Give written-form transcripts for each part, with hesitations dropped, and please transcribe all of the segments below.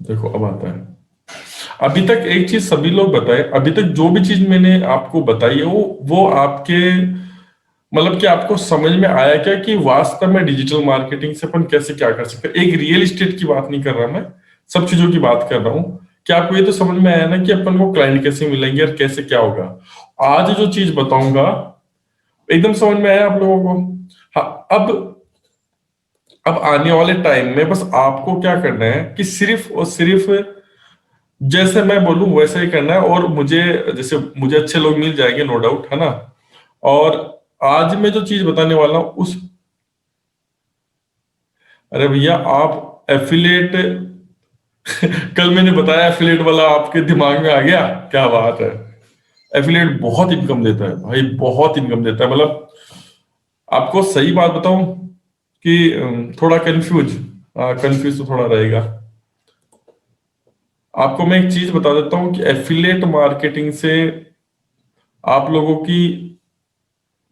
देखो अब आता है। अभी तक एक चीज सभी लोग बताए, अभी तक जो भी चीज मैंने आपको बताई है वो आपके मतलब कि आपको समझ में आया क्या कि वास्तव में डिजिटल मार्केटिंग से अपन कैसे क्या कर सकते हैं। एक रियल एस्टेट की बात नहीं कर रहा मैं, सब चीजों की बात कर रहा हूँ। कि आपको ये तो समझ में आया ना कि अपन को क्लाइंट कैसे मिलेंगे और कैसे क्या होगा। आज जो चीज बताऊंगा एकदम समझ में आया आप लोगों को। हाँ, अब आने वाले टाइम में बस आपको क्या करना है कि सिर्फ और सिर्फ जैसे मैं बोलूं वैसे ही करना है। और मुझे जैसे मुझे अच्छे लोग मिल जाएंगे, नो डाउट, है ना। और आज मैं जो चीज बताने वाला हूं उस, अरे भैया आप एफिलेट कल मैंने बताया एफिलेट वाला आपके दिमाग में आ गया, क्या बात है। एफिलेट बहुत इनकम देता है भाई, बहुत इनकम देता है। मतलब आपको सही बात बताऊं कि थोड़ा कंफ्यूज, कंफ्यूज तो थोड़ा रहेगा। आपको मैं एक चीज बता देता हूँ कि एफिलेट मार्केटिंग से आप लोगों की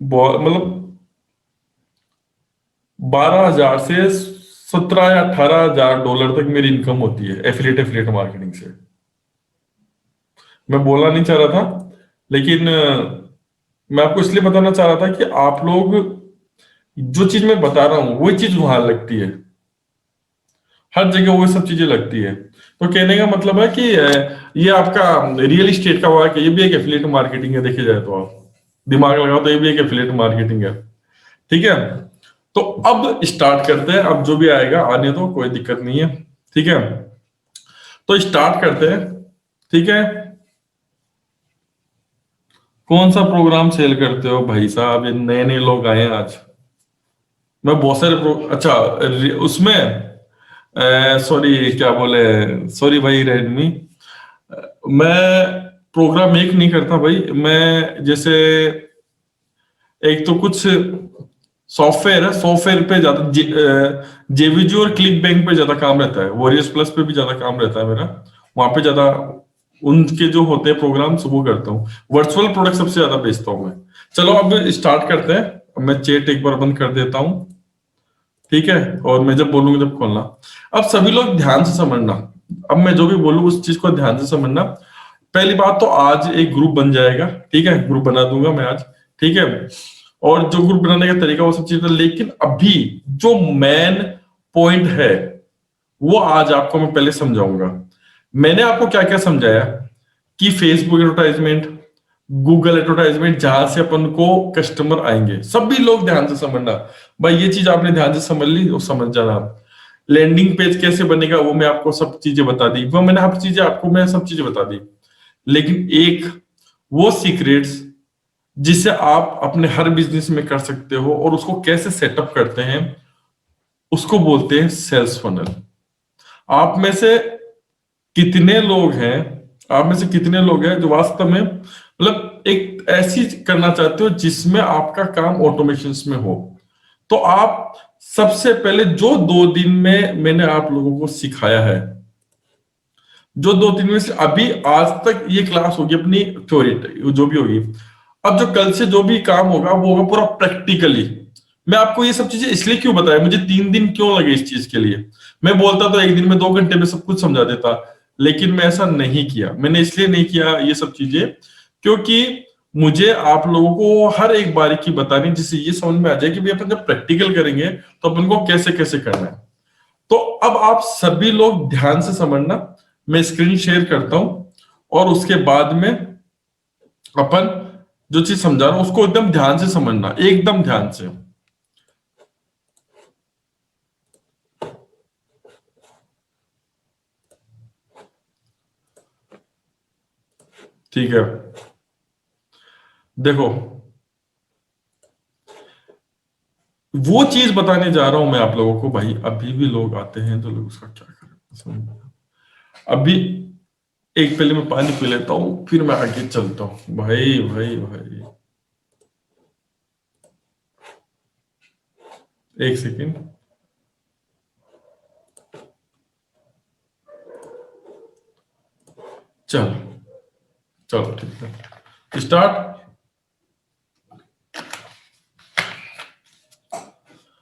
मतलब 12,000 से 17 या 18,000 डॉलर तक मेरी इनकम होती है एफिलेट एफिलेट मार्केटिंग से। मैं बोलना नहीं चाह रहा था, लेकिन मैं आपको इसलिए बताना चाह रहा था कि आप लोग जो चीज मैं बता रहा हूँ वही चीज वहां लगती है। हर जगह वो सब चीजें लगती है। तो कहने का मतलब है कि ये आपका रियल एस्टेट का हुआ कि ये भी एक एफिलिएट मार्केटिंग है। देखे जाए तो आप दिमाग लगाओ तो ये भी एक एफिलिएट मार्केटिंग है। ठीक है। तो अब स्टार्ट करते हैं। अब जो भी आएगा आने दो, कोई दिक्कत नहीं है। ठीक है, तो स्टार्ट करते हैं। ठीक है। कौन सा प्रोग्राम सेल करते हो भाई साहब, ये नए नए लोग आए हैं आज। मैं बहुत सारे अच्छा उसमें सॉरी क्या बोले, सॉरी भाई रेडमी, मैं प्रोग्राम मेक नहीं करता भाई। मैं जैसे एक तो कुछ सॉफ्टवेयर है, सॉफ्टवेयर पे ज्यादा जेवीजी और क्लिक बैंक पे ज्यादा काम रहता है, वॉरियर्स प्लस पे भी ज्यादा काम रहता है मेरा। वहां पे ज्यादा उनके जो होते हैं प्रोग्राम्स वो करता हूँ। वर्चुअल प्रोडक्ट सबसे ज्यादा बेचता हूँ मैं। चलो अब स्टार्ट करते हैं। अब मैं चैट एक बार बंद कर देता हूँ। ठीक है, और मैं जब बोलूंगा जब खोलना। अब सभी लोग ध्यान से समझना। अब मैं जो भी बोलूँ उस चीज को ध्यान से समझना। पहली बात तो आज एक ग्रुप बन जाएगा। ठीक है, ग्रुप बना दूंगा मैं आज। ठीक है, और जो ग्रुप बनाने का तरीका वो सब चीजें, लेकिन अभी जो मेन पॉइंट है वो आज आपको मैं पहले समझाऊंगा। मैंने आपको क्या क्या समझाया कि फेसबुक एडवर्टाइजमेंट, गूगल एडवर्टाइजमेंट, जहां से अपन को कस्टमर आएंगे। सभी लोग ध्यान से समझना भाई, ये चीज आपने ध्यान से समझ ली वो समझ जाना आप। लैंडिंग पेज कैसे बनेगा वो मैं आपको सब चीजें बता दी, वो मैंने हर चीजें आपको मैं सब चीजें बता दी। लेकिन एक वो सीक्रेट्स जिसे आप अपने हर बिजनेस में कर सकते हो और उसको कैसे सेटअप करते हैं, उसको बोलते हैं सेल्स फनल। आप में से कितने लोग हैं, आप में से कितने लोग हैं जो वास्तव में मतलब एक ऐसी करना चाहते हो जिसमें आपका काम ऑटोमेशन में हो। तो आप सबसे पहले जो 2 दिन में मैंने आप लोगों को सिखाया है, जो 2 दिन में से अभी आज तक ये क्लास होगी अपनी थ्योरी जो भी होगी। अब जो कल से जो भी काम होगा वो होगा पूरा प्रैक्टिकली। मैं आपको ये सब चीजें इसलिए क्यों बताया, मुझे 3 दिन क्यों लगे इस चीज के लिए। मैं बोलता तो एक दिन में 2 घंटे में सब कुछ समझा देता, लेकिन मैं ऐसा नहीं किया। मैंने इसलिए नहीं किया ये सब चीजें क्योंकि मुझे आप लोगों को हर एक बारीकी बतानी जिससे ये समझ में आ जाए कि भाई अपन जब प्रैक्टिकल करेंगे तो अपन को कैसे कैसे करना है। तो अब आप सभी लोग ध्यान से समझना। मैं स्क्रीन शेयर करता हूं और उसके बाद में अपन जो चीज समझा रहा हूं उसको एकदम ध्यान से समझना, एकदम ध्यान से। ठीक है, देखो वो चीज बताने जा रहा हूं मैं आप लोगों को भाई। अभी भी लोग आते हैं तो लोग उसका क्या करें अभी। एक पहले मैं पानी पी लेता हूँ फिर मैं आगे चलता हूँ भाई भाई भाई। एक सेकेंड। चलो, चलो ठीक है, स्टार्ट।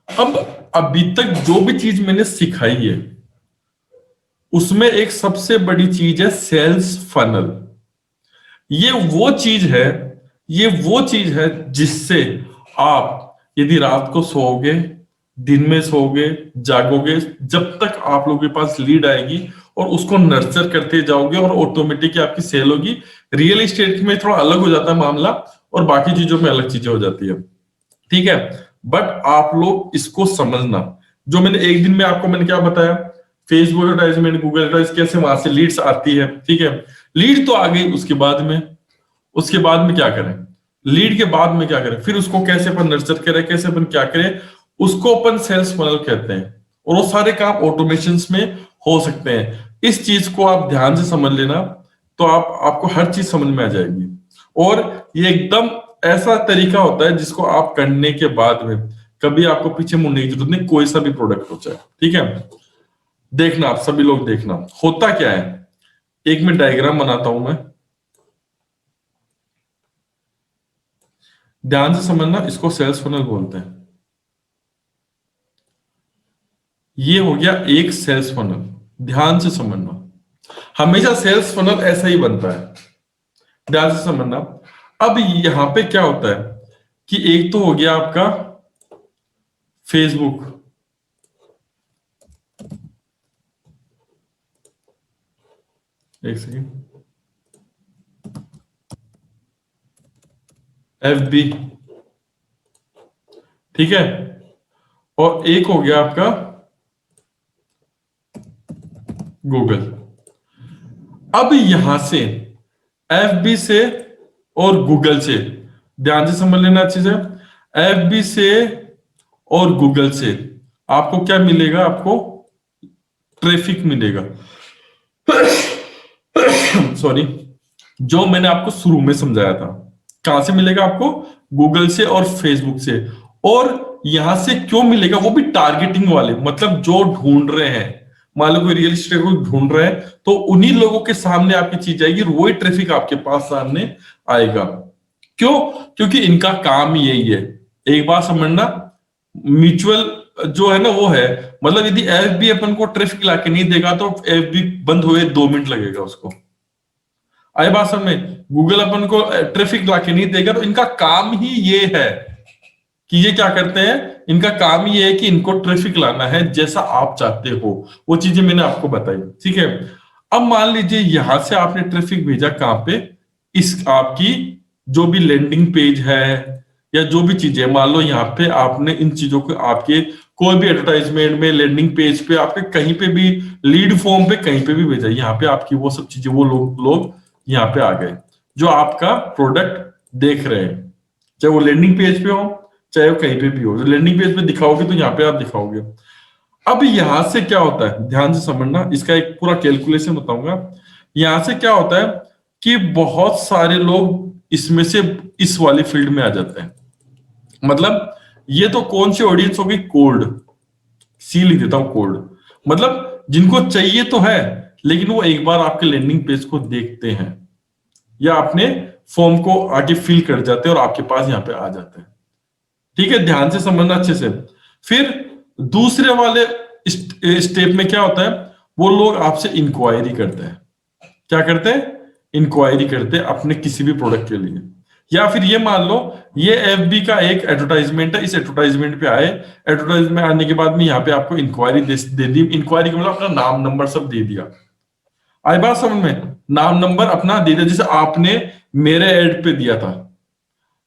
अब अभी तक जो भी चीज मैंने सिखाई है उसमें एक सबसे बड़ी चीज है सेल्स फनल। ये वो चीज है, ये वो चीज है जिससे आप यदि रात को सोओगे, दिन में सोओगे, जागोगे, जब तक आप लोगों के पास लीड आएगी और उसको नर्चर करते जाओगे और ऑटोमेटिक आपकी सेल होगी। रियल एस्टेट में थोड़ा अलग हो जाता है मामला और बाकी चीजों में अलग चीजें हो जाती है, ठीक है। बट आप लोग इसको समझना, जो मैंने एक दिन में आपको मैंने क्या बताया, फेसबुक एडवर्टाइजमेंट, गूगल एडवर्टाइज, कैसे वहां से लीड्स आती है, ठीक है। लीड तो आ गई, उसके बाद में क्या करें, लीड के बाद में क्या करें, फिर उसको कैसे अपन नर्चर करें, कैसे अपन क्या करें, उसको अपन सेल्स फनल कहते हैं। और वो सारे काम ऑटोमेशन में हो सकते हैं। इस चीज को आप ध्यान से समझ लेना, तो आपको हर चीज समझ में आ जाएगी। और ये एकदम ऐसा तरीका होता है जिसको आप करने के बाद में कभी आपको पीछे मुड़ने की जरूरत नहीं, कोई सा भी प्रोडक्ट हो चाहे, ठीक है। देखना, आप सभी लोग देखना होता क्या है। एक मैं डायग्राम बनाता हूं मैं, ध्यान से समझना, इसको सेल्स फनल बोलते हैं। ये हो गया एक सेल्स फनल, ध्यान से समझना, हमेशा सेल्स फनल ऐसा ही बनता है, ध्यान से समझना। अब यहां पे क्या होता है कि एक तो हो गया आपका फेसबुक, एक सेकेंड, FB, ठीक है, और एक हो गया आपका गूगल। अब यहां से FB से और गूगल से, ध्यान से समझ लेना अच्छे से, FB से और गूगल से आपको क्या मिलेगा, आपको ट्रैफिक मिलेगा। सॉरी, जो मैंने आपको शुरू में समझाया था, कहां से मिलेगा आपको, गूगल से और फेसबुक से। और यहां से क्यों मिलेगा, वो भी टारगेटिंग वाले, मतलब जो ढूंढ रहे हैं, मान लो कोई रियल एस्टेट को ढूंढ रहे हैं, तो उन्हीं लोगों के सामने आपकी चीज आएगी और वही ट्रैफिक आपके पास सामने आएगा। क्यों, क्योंकि इनका काम ही यही है। एक बात समझना, म्यूचुअल जो है ना वो है, मतलब यदि FB अपन को ट्रैफिक लाके नहीं देगा तो FB बंद हुए 2 मिनट लगेगा उसको। आई बात समझ में, गूगल अपन को ट्रैफिक लाके नहीं देगा, तो इनका काम ही ये है कि ये क्या करते हैं, इनका काम ये है कि इनको ट्रैफिक लाना है जैसा आप चाहते हो। वो चीजें मैंने आपको बताई, ठीक है। अब मान लीजिए यहां से आपने ट्रैफिक भेजा कहां पे, इस आपकी जो भी लैंडिंग पेज है या जो भी चीजें, मान लो यहाँ पे आपने इन चीजों को आपके कोई भी एडवर्टाइजमेंट में, लैंडिंग पेज पे, आपके कहीं पे भी, लीड फॉर्म पे कहीं पे भी भेजा, यहाँ पे आपकी वो सब चीजें, वो लोग यहाँ पे आ गए जो आपका प्रोडक्ट देख रहे हैं, चाहे वो लैंडिंग पेज पे हो चाहे वो कहीं पे भी हो। लैंडिंग पेज पे दिखाओगे तो यहाँ पे आप दिखाओगे। अब यहां से क्या होता है, ध्यान से समझना, इसका एक पूरा कैलकुलेशन बताऊंगा। यहां से क्या होता है कि बहुत सारे लोग इसमें से इस वाली फील्ड में आ जाते हैं। मतलब ये तो कौन सी ऑडियंस होगी, कोल्ड, सी लिख देता हूं, कोल्ड, मतलब जिनको चाहिए तो है लेकिन वो एक बार आपके लैंडिंग पेज को देखते हैं या अपने फॉर्म को आगे फिल कर जाते हैं और आपके पास यहाँ पे आ जाते हैं, ठीक है। ध्यान से समझना अच्छे से। फिर दूसरे वाले स्टेप में क्या होता है, वो लोग आपसे इंक्वायरी करते हैं। क्या करते हैं, इंक्वायरी करते हैं अपने किसी भी प्रोडक्ट के लिए। या फिर ये मान लो ये FB का एक एडवर्टाइजमेंट है, इस एडवर्टाइजमेंट पे आए, एडवर्टाइजमेंट आने के बाद में यहाँ पे आपको इंक्वायरी दे दी। इंक्वायरी का मतलब अपना नाम नंबर सब दे दिया। आई बात समझ में, नाम नंबर अपना दे दिया, जैसे आपने मेरे ऐड पे दिया था,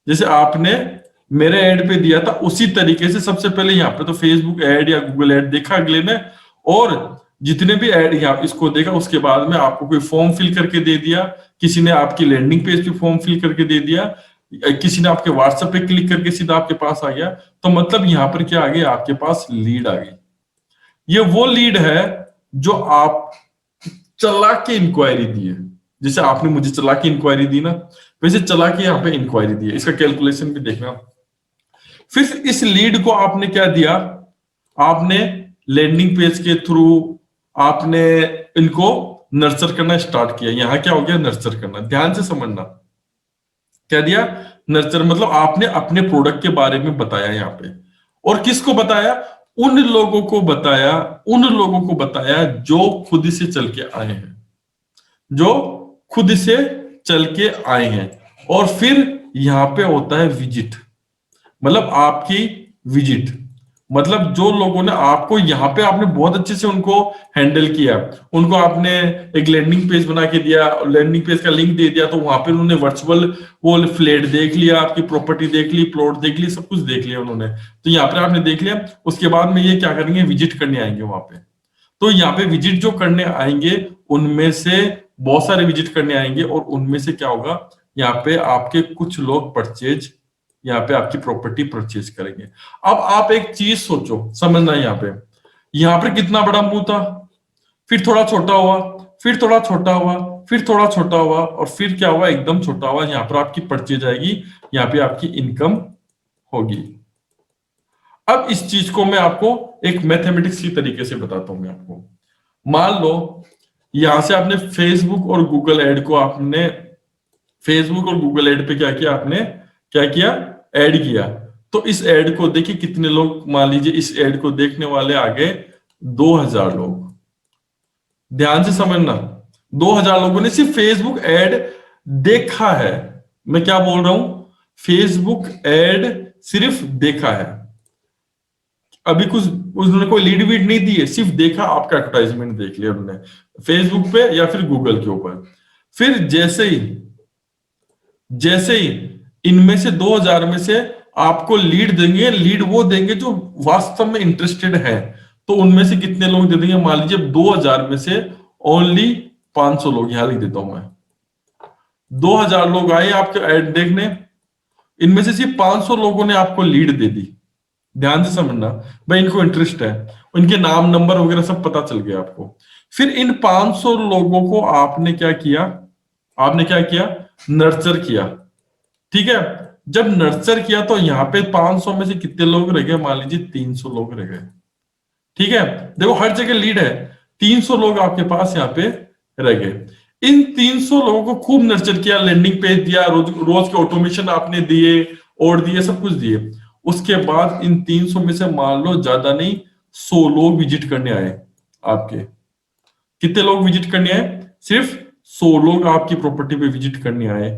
जैसे आपने मेरे ऐड पे दिया था उसी तरीके से सबसे पहले यहाँ पे तो फेसबुक ऐड या गूगल ऐड देखा अगले ने, और जितने भी ऐड यहाँ इसको देखा, उसके बाद में आपको कोई फॉर्म फिल करके दे दिया, किसी ने आपकी लैंडिंग पेज पे फॉर्म फिल करके दे दिया, किसी ने आपके व्हाट्सएप पे क्लिक करके सीधा आपके पास आ गया। तो मतलब यहाँ पर क्या आ गया, आपके पास लीड आ गई। ये वो लीड है जो आप चला के इंक्वायरी दी है, जैसे आपने मुझे चला के इंक्वायरी दी ना, वैसे चला के यहाँ पे इंक्वायरी दी है। इसका कैलकुलेशन भी देखना। फिर इस लीड को आपने क्या दिया, आपने लैंडिंग पेज के थ्रू आपने इनको नर्चर करना स्टार्ट किया। यहां क्या हो गया, नर्चर करना, ध्यान से समझना। क्या दिया, नर्चर, मतलब आपने अपने प्रोडक्ट के बारे में बताया यहाँ पे। और किसको बताया, उन लोगों को बताया, उन लोगों को बताया जो खुद से चल के आए हैं, जो खुद से चल के आए हैं। और फिर यहां पे होता है विजिट, मतलब आपकी विजिट, मतलब जो लोगों ने आपको यहां पे आपने बहुत अच्छे से उनको हैंडल किया, उनको आपने एक लैंडिंग पेज बना के दिया, लैंडिंग पेज का लिंक दे दिया, तो वहां पे उन्होंने वर्चुअल वो फ्लैट देख लिया, आपकी प्रॉपर्टी देख ली, प्लॉट देख ली, सब कुछ देख लिया उन्होंने। तो यहाँ पे आपने देख लिया, उसके बाद में ये क्या करेंगे, विजिट करने आएंगे वहां पे। तो यहाँ पे विजिट जो करने आएंगे, उनमें से बहुत सारे विजिट करने आएंगे, और उनमें से क्या होगा, यहाँ पे आपके कुछ लोग परचेज, यहाँ पे आपकी प्रॉपर्टी परचेज करेंगे। अब आप एक चीज सोचो, समझना, यहाँ पे कितना बड़ा मुंह था, फिर थोड़ा छोटा हुआ, फिर थोड़ा छोटा हुआ, फिर थोड़ा छोटा हुआ, और फिर क्या हुआ, एकदम छोटा हुआ। यहाँ पर आपकी परचेज आएगी, यहाँ पे आपकी इनकम होगी। अब इस चीज को मैं आपको एक मैथमेटिक्स की तरीके से बताता हूं मैं आपको। मान लो यहां से आपने फेसबुक और गूगल ऐड को, आपने फेसबुक और गूगल ऐड पे क्या किया, आपने क्या किया, ऐड किया। तो इस ऐड को देखिए कितने लोग, मान लीजिए इस ऐड को देखने वाले आ गए 2000 लोग। ध्यान से समझना, 2000 लोगों ने सिर्फ फेसबुक ऐड देखा है। मैं क्या बोल रहा हूं, फेसबुक ऐड सिर्फ देखा है, अभी कुछ उन्होंने कोई लीड वीड नहीं दी है, सिर्फ देखा, आपका एडवर्टाइजमेंट देख लिया उन्होंने फेसबुक पे या फिर गूगल के ऊपर। फिर जैसे ही इनमें से 2000 में से आपको लीड देंगे, लीड वो देंगे जो वास्तव में इंटरेस्टेड है। तो उनमें से कितने लोग दे देंगे, मान लीजिए 2000 में से ओनली 500 लोग, यहां लिख देता हूं मैं, 2000 लोग आए आपके ऐड देखने, इनमें से सिर्फ 500 लोगों ने आपको लीड दे दी। ध्यान से समझना भाई, इनको इंटरेस्ट है, उनके नाम नंबर वगैरह सब पता चल गया आपको। फिर इन 500 लोगों को आपने क्या किया, आपने क्या किया, नर्चर किया। ठीक है, जब नर्चर किया तो यहाँ पे 500 में से कितने लोग रह गए, मान लीजिए 300 लोग रह गए। ठीक है, देखो हर जगह लीड है, 300 लोग आपके पास यहाँ पे रह गए। इन 300 लोगों को खूब नर्चर किया, लैंडिंग पेज दिया, रोज रोज के ऑटोमेशन आपने दिए, और दिए, सब कुछ दिए। उसके बाद इन 300 में से मान लो ज्यादा नहीं 100 लोग विजिट करने आए आपके। कितने लोग विजिट करने आए, सिर्फ 100 लोग आपकी प्रॉपर्टी पे विजिट करने आए,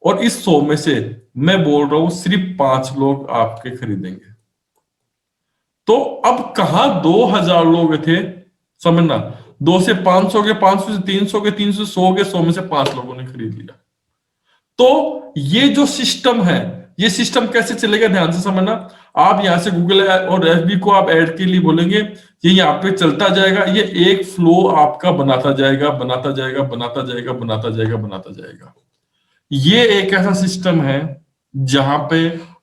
और इस 100 में से मैं बोल रहा हूं सिर्फ 5 लोग आपके खरीदेंगे। तो अब कहां 2000 लोग थे, समझना, 2 से 500 के, 500 से 300 के, 300 से 100 के, 100 में से 5 लोगों ने खरीद लिया। तो ये जो सिस्टम है, ये सिस्टम कैसे चलेगा, ध्यान से समझना। आप यहां से गूगल और एफबी को आप ऐड के लिए बोलेंगे, ये यहाँ पे चलता जाएगा, ये एक फ्लो आपका बनाता जाएगा, बनाता जाएगा, बनाता जाएगा, बनाता जाएगा, बनाता जाएगा। ये एक ऐसा सिस्टम है जहां पे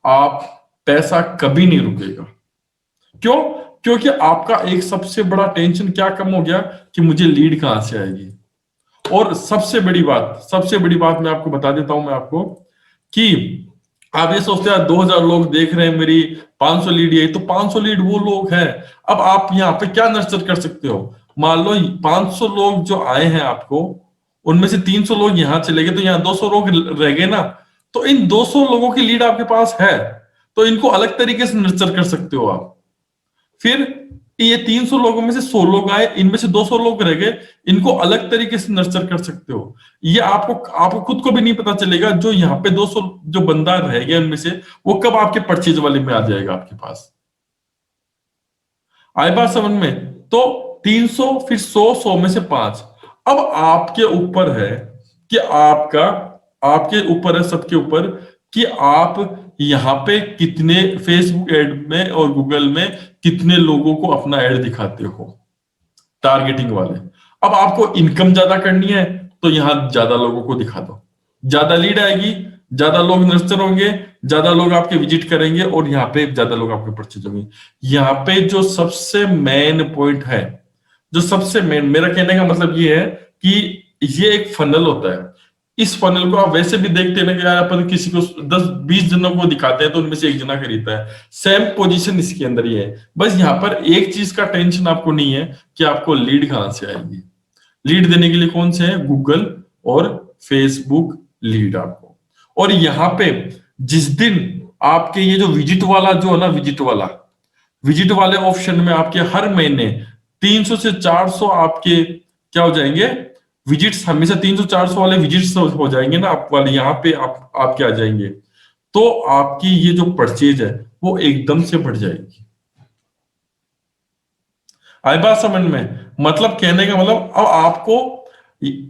आप पैसा कभी नहीं रुकेगा। क्यों, क्योंकि आपका एक सबसे बड़ा टेंशन क्या कम हो गया, कि मुझे लीड कहां से आएगी। और सबसे बड़ी बात मैं आपको बता देता हूं मैं आपको, कि आप ये सोचते हैं 2000 लोग देख रहे हैं मेरी, 500 लीड, ये तो 500 लीड वो लोग हैं। अब आप यहाँ पे क्या नर्चर कर सकते हो, मान लो 500 लोग जो आए हैं आपको, उनमें से 300 लोग यहाँ चले गए, तो यहाँ 200 लोग रह गए ना। तो इन 200 लोगों की लीड आपके पास है, तो इनको अलग तरीके से नर्चर कर सकते हो आप। फिर ये 300 लोगों में से 100 लोग आए, इनमें से 200 लोग रह गए, इनको अलग तरीके से नर्चर कर सकते हो। ये आपको खुद को भी नहीं पता चलेगा, जो यहाँ पे 200 जो बंदा रह गया उनमें से, वो कब आपके परचेज वाले में आ जाएगा आपके पास। आई बात समझ में। तो 300, फिर 100, 100 में से 5। अब आपके ऊपर है कि आपके ऊपर है, सबके ऊपर, कि आप यहाँ पे कितने फेसबुक ऐड में और गूगल में कितने लोगों को अपना ऐड दिखाते हो, टारगेटिंग वाले। अब आपको इनकम ज्यादा करनी है, तो यहां ज्यादा लोगों को दिखा दो, ज्यादा लीड आएगी, ज्यादा लोग नर्चर होंगे, ज्यादा लोग आपके विजिट करेंगे, और यहाँ पे ज्यादा लोग आपके परचेज होंगे। यहाँ पे जो सबसे मेन पॉइंट है, जो सबसे मेन, मेरा कहने का मतलब ये है कि ये एक फनल होता है। इस फनल को आप वैसे भी देखते हैं ना, कि यार अपन किसी को 10-20 जनों को दिखाते हैं तो उनमें से एक जना खरीदता है, सेम पोजीशन इसके अंदर ही है। बस यहाँ पर एक चीज का टेंशन आपको नहीं है कि आपको लीड कहां से आएगी। लीड देने के लिए कौन से है, गूगल और फेसबुक लीड आपको। और यहाँ पे जिस दिन आपके ये जो विजिट वाला जो है ना, विजिट वाला, विजिट वाले ऑप्शन में आपके हर महीने 300 से 400 आपके क्या हो जाएंगे, विजिट्स, हमेशा 300 400 वाले विजिट्स हो जाएंगे ना आप वाले, यहाँ पे आपके आ जाएंगे, तो आपकी ये जो परचेज है वो एकदम से बढ़ जाएगी। आई बात समझ में? मतलब कहने का मतलब, अब आपको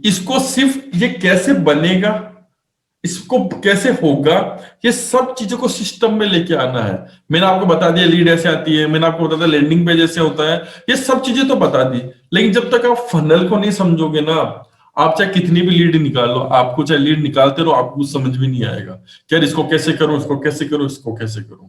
इसको सिर्फ ये कैसे बनेगा, इसको कैसे होगा, ये सब चीजों को सिस्टम में लेके आना है। मैंने आपको बता दिया लीड ऐसे आती है, मैंने आपको बता दिया लैंडिंग पेज ऐसे होता है, ये सब चीजें तो बता दी, लेकिन जब तक आप फनल को नहीं समझोगे ना, आप चाहे कितनी भी लीड निकालो, आपको चाहे लीड निकालते रहो, आपको समझ भी नहीं आएगा कि यार इसको कैसे करूं, इसको कैसे करूं, इसको कैसे करूं।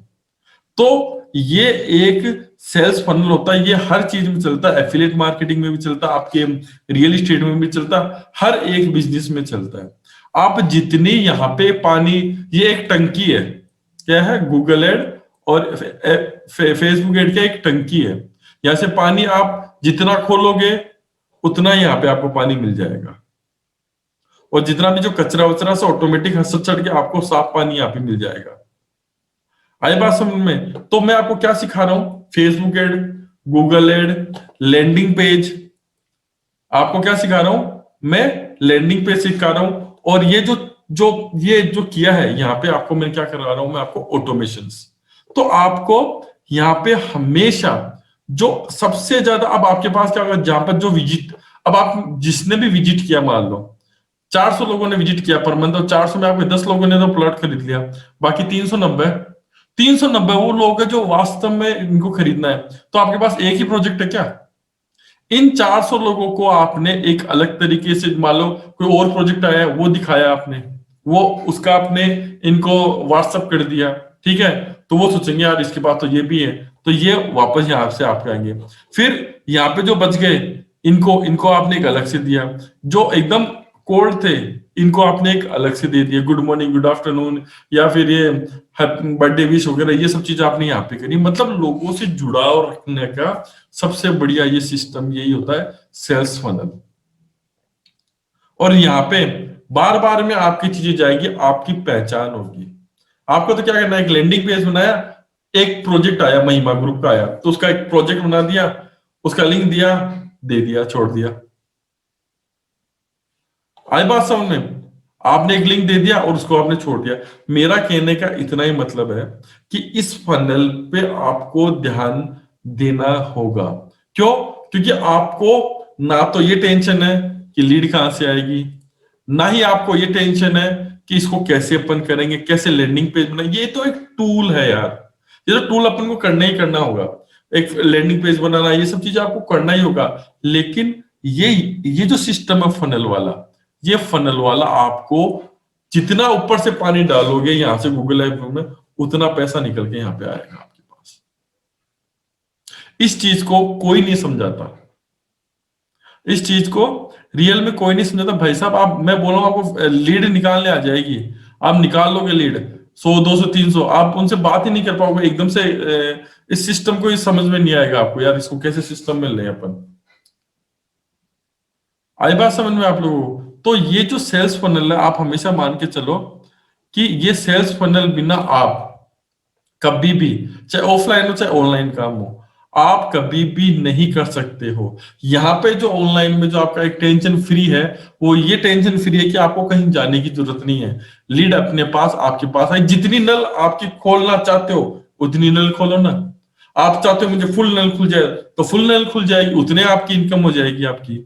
तो ये एक सेल्स फनल होता है, ये हर चीज में चलता है, एफिलिएट मार्केटिंग में भी चलता है, आपके रियल एस्टेट में भी चलता है, हर एक बिजनेस में चलता है। आप जितनी यहाँ पे पानी, ये एक टंकी है, क्या है, गूगल एड और फेसबुक एड का एक टंकी है, यहाँ से पानी आप जितना खोलोगे उतना यहाँ पे आपको पानी मिल जाएगा, और जितना भी जो कचरा वचरा से ऑटोमेटिक हंस चढ़ के आपको साफ पानी यहाँ पे मिल जाएगा। आई बात समझ में? तो मैं आपको क्या सिखा रहा हूं, Facebook ad, Google ad, landing page, आपको क्या सिखा रहा हूं मैं, लैंडिंग पेज सिखा रहा हूं, और ये जो किया है यहाँ पे आपको मैं क्या करा रहा हूं, मैं आपको ऑटोमेशंस। तो आपको यहाँ पे हमेशा जो सबसे ज्यादा, अब आपके पास क्या होगा, जहां पर जो विजिट, अब आप जिसने भी विजिट किया, मान लो 400 लोगों ने विजिट किया पर मंथ, और 400 में आपके 10 लोगों ने तो प्लॉट खरीद लिया, बाकी 390 वो लोग हैं जो वास्तव में इनको खरीदना है। तो आपके पास एक ही प्रोजेक्ट है क्या? इन 400 लोगों को आपने एक अलग तरीके से, मान लो कोई और प्रोजेक्ट आया है वो दिखाया आपने, वो उसका आपने इनको व्हाट्सअप कर दिया, ठीक है, तो वो सोचेंगे यार इसके पास तो ये भी है, तो ये वापस यहाँ से आपके आएंगे। फिर यहाँ पे जो बच गए, इनको इनको आपने एक अलग से दिया, जो एकदम कोल्ड थे इनको आपने एक अलग से दे दिया, गुड मॉर्निंग, गुड आफ्टरनून, या फिर ये बर्थडे विश वगैरह, ये सब चीज आपने यहाँ पे करी। मतलब लोगों से जुड़ाव रखने का सबसे बढ़िया ये सिस्टम यही होता है, सेल्स फनल। और यहाँ पे बार बार में आपकी चीजें जाएंगी, आपकी पहचान होगी। आपको तो क्या करना है, एक लैंडिंग पेज बनाया, एक प्रोजेक्ट आया, महिमा ग्रुप का आया, तो उसका एक प्रोजेक्ट बना दिया, उसका लिंक दिया, दे दिया, छोड़ दिया। आई बात समझ में? आपने एक लिंक दे दिया और उसको आपने छोड़ दिया। मेरा कहने का इतना ही मतलब है कि इस फनल पे आपको ध्यान देना होगा। क्यों? क्योंकि आपको ना तो ये टेंशन है कि लीड कहां से आएगी, ना ही आपको ये टेंशन है कि इसको कैसे अपन करेंगे, कैसे लैंडिंग पेज बनाएंगे। ये तो एक टूल है यार, ये तो टूल अपन को करना ही करना होगा, एक लैंडिंग पेज बनाना, ये सब चीजें आपको करना ही होगा। लेकिन ये जो सिस्टम है फनल वाला, ये फनल वाला आपको जितना ऊपर से पानी डालोगे यहां से गूगल ऐप में, उतना पैसा निकल के यहां पे आएगा आपके पास। इस चीज को कोई नहीं समझाता, इस चीज को रियल में कोई नहीं समझाता भाई साहब। आप, मैं बोल रहा हूं आपको लीड निकालने आ जाएगी, आप निकाल लोगे लीड 100 200 300, आप उनसे बात ही नहीं कर पाओगे एकदम से। इस सिस्टम को ही समझ में नहीं आएगा आपको, यार इसको कैसे सिस्टम में ले अपन। आई बात समझ में आप लोगों को? तो ये जो सेल्स फनल है, आप हमेशा मान के चलो कि ये सेल्स फनल बिना आप कभी भी, चाहे ऑफलाइन हो चाहे ऑनलाइन काम हो, आप कभी भी नहीं कर सकते हो। यहाँ पे जो ऑनलाइन में जो आपका एक टेंशन फ्री है, वो ये टेंशन फ्री है कि आपको कहीं जाने की जरूरत नहीं है, लीड अपने पास, आपके पास है। जितनी नल आपकी खोलना चाहते हो उतनी नल खोलो ना। आप चाहते हो मुझे फुल नल खुल जाए, तो फुल नल खुल जाएगी, उतने आपकी इनकम हो जाएगी, आपकी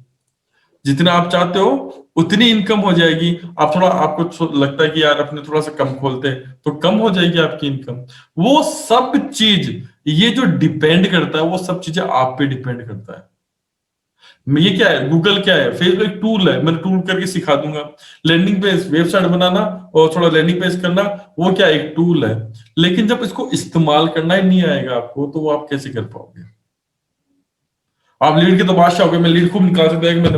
जितना आप चाहते हो उतनी इनकम हो जाएगी। आप थोड़ा, आपको लगता है कि यार अपने थोड़ा सा कम खोलते हैं, तो कम हो जाएगी आपकी इनकम। वो सब चीज, ये जो डिपेंड करता है, वो सब चीजें आप पे डिपेंड करता है। ये क्या है, गूगल क्या है, फेसबुक एक टूल है, मैं टूल करके सिखा दूंगा। लैंडिंग पेज, वेबसाइट बनाना और थोड़ा लैंडिंग पेज करना, वो क्या एक टूल है। लेकिन जब इसको इस्तेमाल करना ही नहीं आएगा आपको, तो वो आप कैसे कर पाओगे? आप लीड के तो बादशाह हो गए, मैं लीड खूब निकाल सकता है, मैंने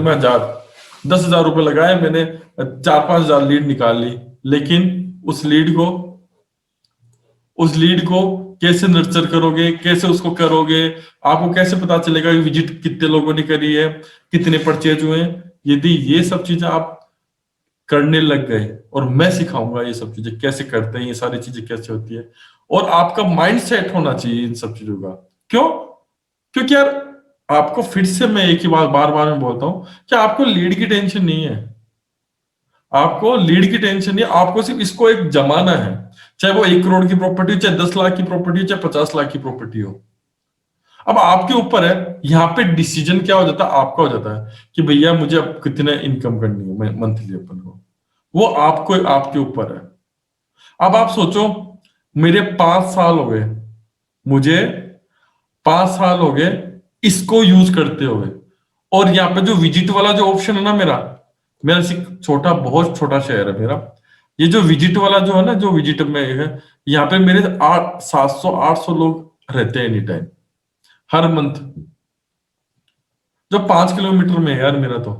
10,000 रुपए लगाए, मैंने 4-5 हजार लीड निकाल ली। लेकिन उस लीड को कैसे नर्चर करोगे, कैसे उसको करोगे, आपको कैसे पता चलेगा कि विजिट कितने लोगों ने करी है, कितने परचेज हुए? यदि ये सब चीजें आप करने लग गए, और मैं सिखाऊंगा ये सब चीजें कैसे करते हैं, ये सारी चीजें कैसे होती है, और आपका माइंड सेट होना चाहिए इन सब चीजों का क्यों? क्योंकि यार आपको फिर से मैं एक ही बात बार बार में बोलता हूं कि आपको लीड की टेंशन नहीं है। आपको लीड की टेंशन नहीं है, आपको सिर्फ इसको एक जमाना है। चाहे वो 1 करोड़ की प्रॉपर्टी हो, चाहे 10 लाख की प्रॉपर्टी हो, चाहे 50 लाख की प्रॉपर्टी हो। अब आपके ऊपर है, यहाँ पे डिसीजन क्या हो जाता है, आपका हो जाता है कि भैया मुझे अब कितने इनकम करनी है मंथली अपन को। वो आपको आपके ऊपर है। अब आप सोचो, मेरे 5 साल हो गए, मुझे 5 साल हो गए इसको यूज करते हुए। और यहाँ पे जो विजिट वाला जो ऑप्शन है ना, मेरा मेरा छोटा, बहुत छोटा शहर है मेरा। ये जो विजिट वाला जो है ना, जो विजिट में है, यहाँ पे मेरे 700-800 लोग रहते हैं एनी टाइम, हर मंथ। जो 5 किलोमीटर में है यार मेरा तो।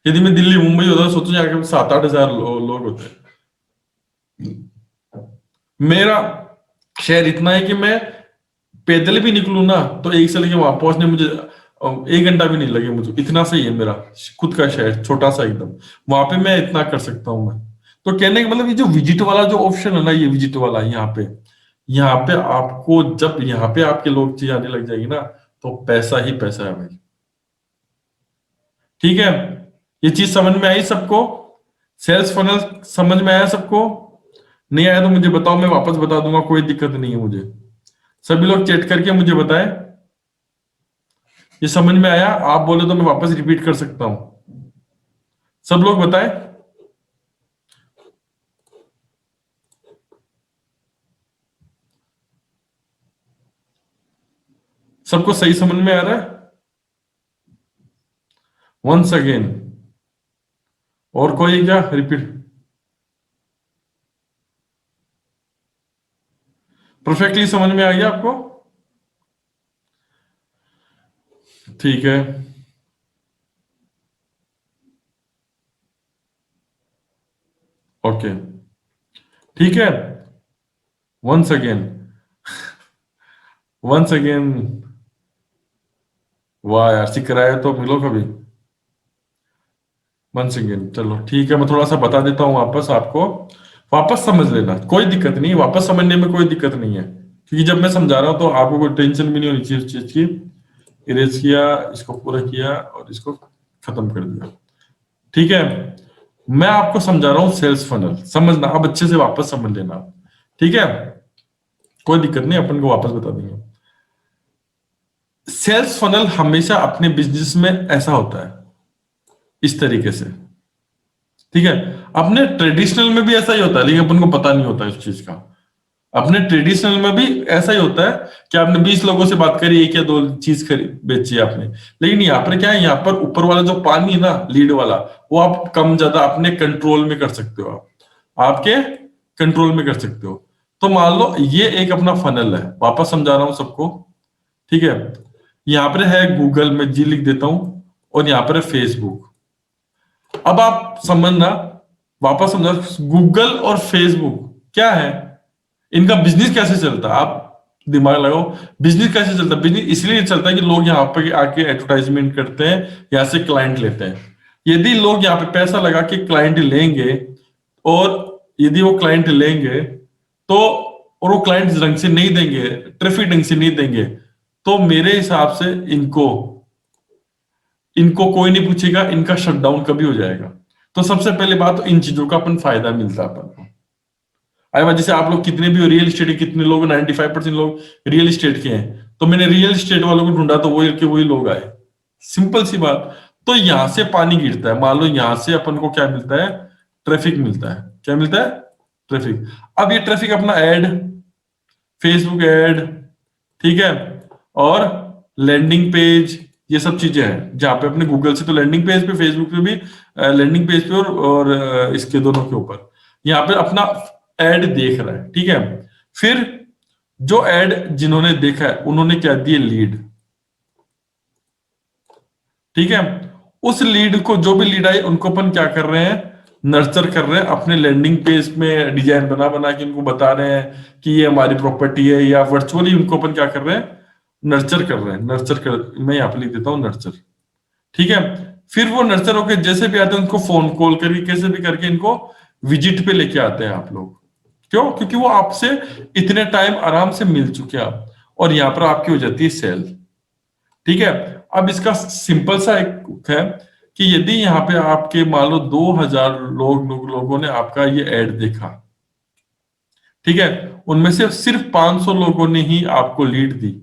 यदि मैं दिल्ली मुंबई होता तो सोचो यहाँ के 7-8 हजार लोग होते हैं। मेरा शहर इतना है कि मैं पैदल भी निकलूं ना तो 1 से लेके वहां पहुंचने मुझे 1 घंटा भी नहीं लगे मुझे। इतना सही है मेरा खुद का शहर, छोटा सा एकदम। वहां पे मैं इतना कर सकता हूँ मैं। तो कहने का मतलब, ये जो विजिट वाला जो ऑप्शन है ना, ये विजिट वाला यहाँ पे आपको, जब यहाँ पे आपके लोग चीज आने लग जाएगी ना, तो पैसा ही पैसा है भाई। ठीक है, ये चीज समझ में आई सबको? सेल्स फनल समझ में आया सबको? नहीं आया तो मुझे बताओ, मैं वापस बता दूंगा, कोई दिक्कत नहीं है मुझे। सभी लोग चैट करके मुझे बताएं, ये समझ में आया? आप बोले तो मैं वापस रिपीट कर सकता हूं। सब लोग बताएं। सबको सही समझ में आ रहा है? Once again. और कोई क्या रिपीट? परफेक्टली समझ में आ गया आपको? ठीक है, ओके, ठीक है। Once again, once again. वाह यार, सीख रहा है तो मिलो कभी। वंस अगेन, चलो ठीक है, मैं थोड़ा सा बता देता हूँ वापस आपको। वापस समझ लेना, कोई दिक्कत नहीं, वापस समझने में कोई दिक्कत नहीं है। क्योंकि जब मैं समझा रहा हूं तो आपको कोई टेंशन भी नहीं होनी चाहिए इस चीज की। इरेज किया, इसको पूरा किया और इसको खत्म कर दिया। ठीक है, मैं आपको समझा रहा हूँ सेल्स फनल, समझना अब अच्छे से, वापस समझ लेना। ठीक है, कोई दिक्कत नहीं, अपन को वापस बता देंगे। सेल्स फनल हमेशा अपने बिजनेस में ऐसा होता है, इस तरीके से। ठीक है, अपने ट्रेडिशनल में भी ऐसा ही होता है, लेकिन अपन को पता नहीं होता इस चीज का। अपने ट्रेडिशनल में भी ऐसा ही होता है कि आपने 20 लोगों से बात करी, एक या दो चीज खरीद बेची आपने। लेकिन यहाँ पर क्या है, यहाँ पर ऊपर वाला जो पानी है ना, लीड वाला, वो आप कम ज्यादा अपने कंट्रोल में कर सकते हो। आप आपके कंट्रोल में कर सकते हो। तो मान लो ये एक अपना फनल है, वापस समझा रहा हूं सबको। ठीक है, यहाँ पर है गूगल, मैं जी लिख देता हूं, और यहाँ पर है फेसबुक। अब आप समझना, वापस समझा, गूगल और फेसबुक क्या है, इनका बिजनेस कैसे चलता है, आप दिमाग लगाओ। बिजनेस कैसे चलता है? बिजनेस इसलिए चलता है कि लोग यहाँ पे आके एडवर्टाइजमेंट करते हैं, यहाँ से क्लाइंट लेते हैं। यदि लोग यहाँ पे पैसा लगा के क्लाइंट लेंगे, और यदि वो क्लाइंट लेंगे तो, और वो क्लाइंट ढंग से नहीं देंगे, ट्रैफिक ढंग से नहीं देंगे, तो मेरे हिसाब से इनको इनको कोई नहीं पूछेगा, इनका शटडाउन कभी हो जाएगा। तो सबसे पहले बात, तो इन चीजों का अपन फायदा मिलता है अपन को। आई बात, जैसे आप लोग कितने भी रियल एस्टेट के, कितने लोग, 95% लोग रियल एस्टेट के हैं, तो मैंने रियल एस्टेट वालों को ढूंढा तो वही के वही लोग आए। सिंपल सी बात। तो यहां से पानी गिरता है, मान लो यहां से अपन को क्या मिलता है, ट्रैफिक मिलता है। क्या मिलता है? ट्रैफिक। अब ये ट्रैफिक अपना ऐड, फेसबुक ऐड, ठीक है, और लैंडिंग पेज, ये सब चीजें हैं जहां पे अपने गूगल से तो लैंडिंग पेज पे, फेसबुक पे भी लैंडिंग पेज पे, और इसके दोनों के ऊपर यहाँ पे अपना ऐड देख रहा है। ठीक है, फिर जो ऐड जिन्होंने देखा है उन्होंने क्या दिए, लीड। ठीक है, उस लीड को, जो भी लीड आई, उनको अपन क्या कर रहे हैं, नर्चर कर रहे हैं, अपने लैंडिंग पेज में डिजाइन बना बना के उनको बता रहे हैं कि ये हमारी प्रॉपर्टी है, या वर्चुअली उनको अपन क्या कर रहे हैं, नर्चर कर रहे हैं। नर्चर कर, मैं यहाँ पे लिख देता हूँ नर्चर। ठीक है, फिर वो नर्चर होके जैसे भी आते हैं उनको फोन कॉल करके, कैसे भी करके इनको विजिट पे लेके आते हैं आप लोग। क्यों? क्योंकि वो आपसे इतने टाइम आराम से मिल चुके हैं आप, और यहाँ पर आपकी हो जाती है सेल। ठीक है, अब इसका सिंपल सा एक है कि यदि यहाँ पे आपके मान लो 2000 लोगों ने आपका ये ऐड देखा, ठीक है, उनमें से सिर्फ 500 लोगों ने ही आपको लीड दी।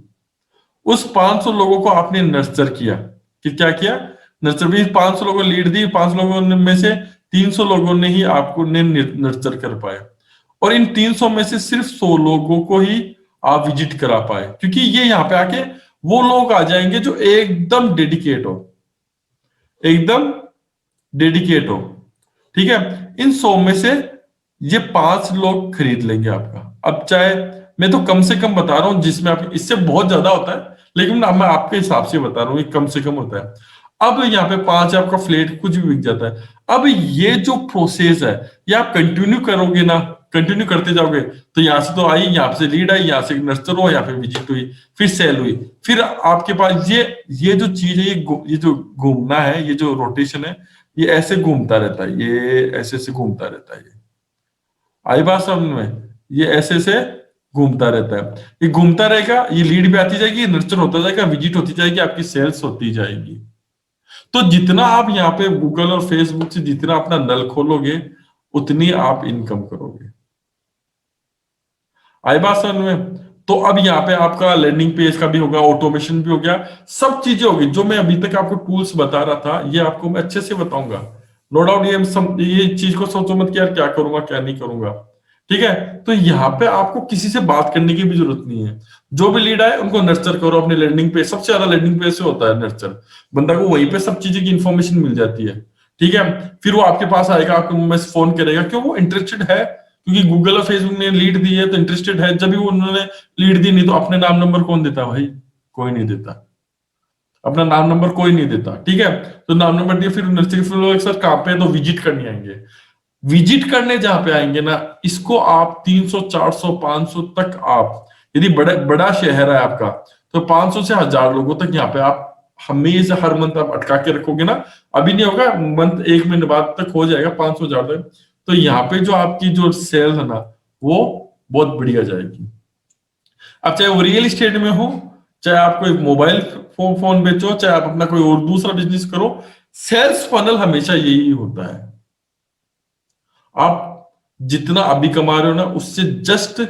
उस 500 लोगों को आपने नर्चर किया कि क्या किया, नर्चर भी 500 लोगों लीड दी, 500 लोगों में से 300 लोगों ने ही आपको ने नर्चर कर पाए, और इन 300 में से सिर्फ 100 लोगों को ही आप विजिट करा पाए, क्योंकि ये यहाँ पे आके वो लोग आ जाएंगे जो एकदम डेडिकेट हो, एकदम डेडिकेट हो। ठीक है, इन 100 में से ये 5 लोग खरीद लेंगे आपका। अब चाहे मैं तो कम से कम बता रहा हूं, जिसमें आप इससे बहुत ज्यादा होता है, लेकिन मैं आपके हिसाब से बता रहा हूँ, ये कम से कम होता है। अब यहाँ पे 5 आपका फ्लैट कुछ भी बिक जाता है। अब ये जो प्रोसेस है, ये आप कंटिन्यू करोगे ना, कंटिन्यू करते जाओगे, तो यहाँ से तो आई, यहाँ से लीड आई, यहाँ से नर्चर हुआ, यहाँ पे विजिट हुई, फिर सेल हुई, फिर आपके पास ये जो चीज है, ये जो घूमना है, ये जो रोटेशन है, ये ऐसे घूमता रहता है, ये ऐसे से घूमता रहता है। ये आई बात समझ में, ये ऐसे से घूमता रहता है, ये घूमता रहेगा, ये लीड भी आती जाएगी, नर्चर होता जाएगा, विजिट होती जाएगी, आपकी सेल्स होती जाएगी। तो जितना आप यहाँ पे गूगल और फेसबुक से जितना अपना नल खोलोगे, उतनी आप इनकम करोगे। आई बात समझ में। तो अब यहाँ पे आपका लैंडिंग पेज का भी होगा, ऑटोमेशन भी हो गया, सब चीजें होगी जो मैं अभी तक आपको टूल्स बता रहा था, ये आपको मैं अच्छे से बताऊंगा। नो डाउट ये चीज को सोचो मत कि यार क्या करूंगा क्या नहीं करूंगा। ठीक है, तो यहाँ पे आपको किसी से बात करने की भी जरूरत नहीं है, जो भी लीड आए उनको नर्चर करो अपने लैंडिंग पेज। सबसे ज्यादा लैंडिंग पेज से होता है नर्चर, बंदा को वहीं पे सब चीजें की इंफॉर्मेशन मिल जाती है। ठीक है, फिर वो आपके पास आएगा, आपको मैसेज फोन करेगा, क्यों, वो इंटरेस्टेड है, क्योंकि गूगल और फेसबुक ने लीड दी है तो इंटरेस्टेड है। जब भी उन्होंने लीड दी, नहीं तो अपने नाम नंबर कौन देता भाई, कोई नहीं देता, अपना नाम नंबर कोई नहीं देता। ठीक है, तो नाम नंबर दिया, फिर नर्सरी फिर सर कहाँ पे, तो विजिट करने आएंगे। विजिट करने जहां पे आएंगे ना, इसको आप 300 400 500 तक, आप यदि बड़ा बड़ा शहर है आपका, तो 500 से 1000 लोगों तक यहाँ पे आप हमेशा हर मंथ आप अटका के रखोगे ना, अभी नहीं होगा, मंथ 1 महीने बाद तक हो जाएगा 500 1000 तक। तो यहाँ पे जो आपकी जो सेल्स है ना, वो बहुत बढ़िया जाएगी। अब चाहे वो रियल एस्टेट में हो, चाहे आप कोई मोबाइल फोन बेचो, चाहे आप अपना कोई और दूसरा बिजनेस करो, सेल्स फनल हमेशा यही होता है। आप जितना अभी कमा रहे हो ना, उससे जस्ट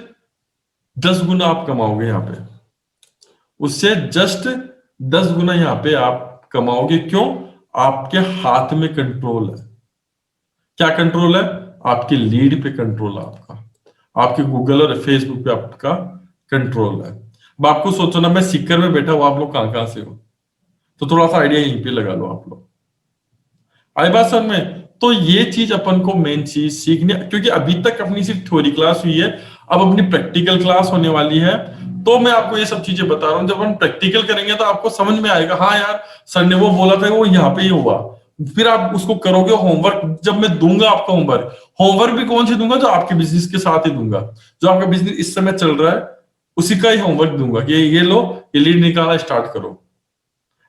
10 गुना आप कमाओगे यहाँ पे, उससे जस्ट 10 गुना यहाँ पे आप कमाओगे। क्यों, आपके हाथ में कंट्रोल है। क्या कंट्रोल है, आपके लीड पे कंट्रोल है आपका, आपके गूगल और फेसबुक पे आपका कंट्रोल है। अब आपको सोचो ना, मैं सीकर में बैठा हूं, आप लोग कहां कहां से हो, तो थोड़ा सा आइडिया यहीं पे लगा लो आप लोग। आई बात समझ में। तो ये चीज अपन को मेन चीज सीखनी, क्योंकि अभी तक अपनी सिर्फ थ्योरी क्लास हुई है, अब अपनी प्रैक्टिकल क्लास होने वाली है। तो मैं आपको ये सब चीजें बता रहा हूँ, जब हम प्रैक्टिकल करेंगे तो आपको समझ में आएगा, हाँ यार सर ने वो बोला था वो यहाँ पे ही हुआ। फिर आप उसको करोगे होमवर्क, जब मैं दूंगा आपका होमवर्क, होमवर्क भी कौन से दूंगा, जो आपके बिजनेस के साथ ही दूंगा, जो आपका बिजनेस इस समय चल रहा है उसी का ही होमवर्क दूंगा कि ये लो, ये लीड निकालना स्टार्ट करो।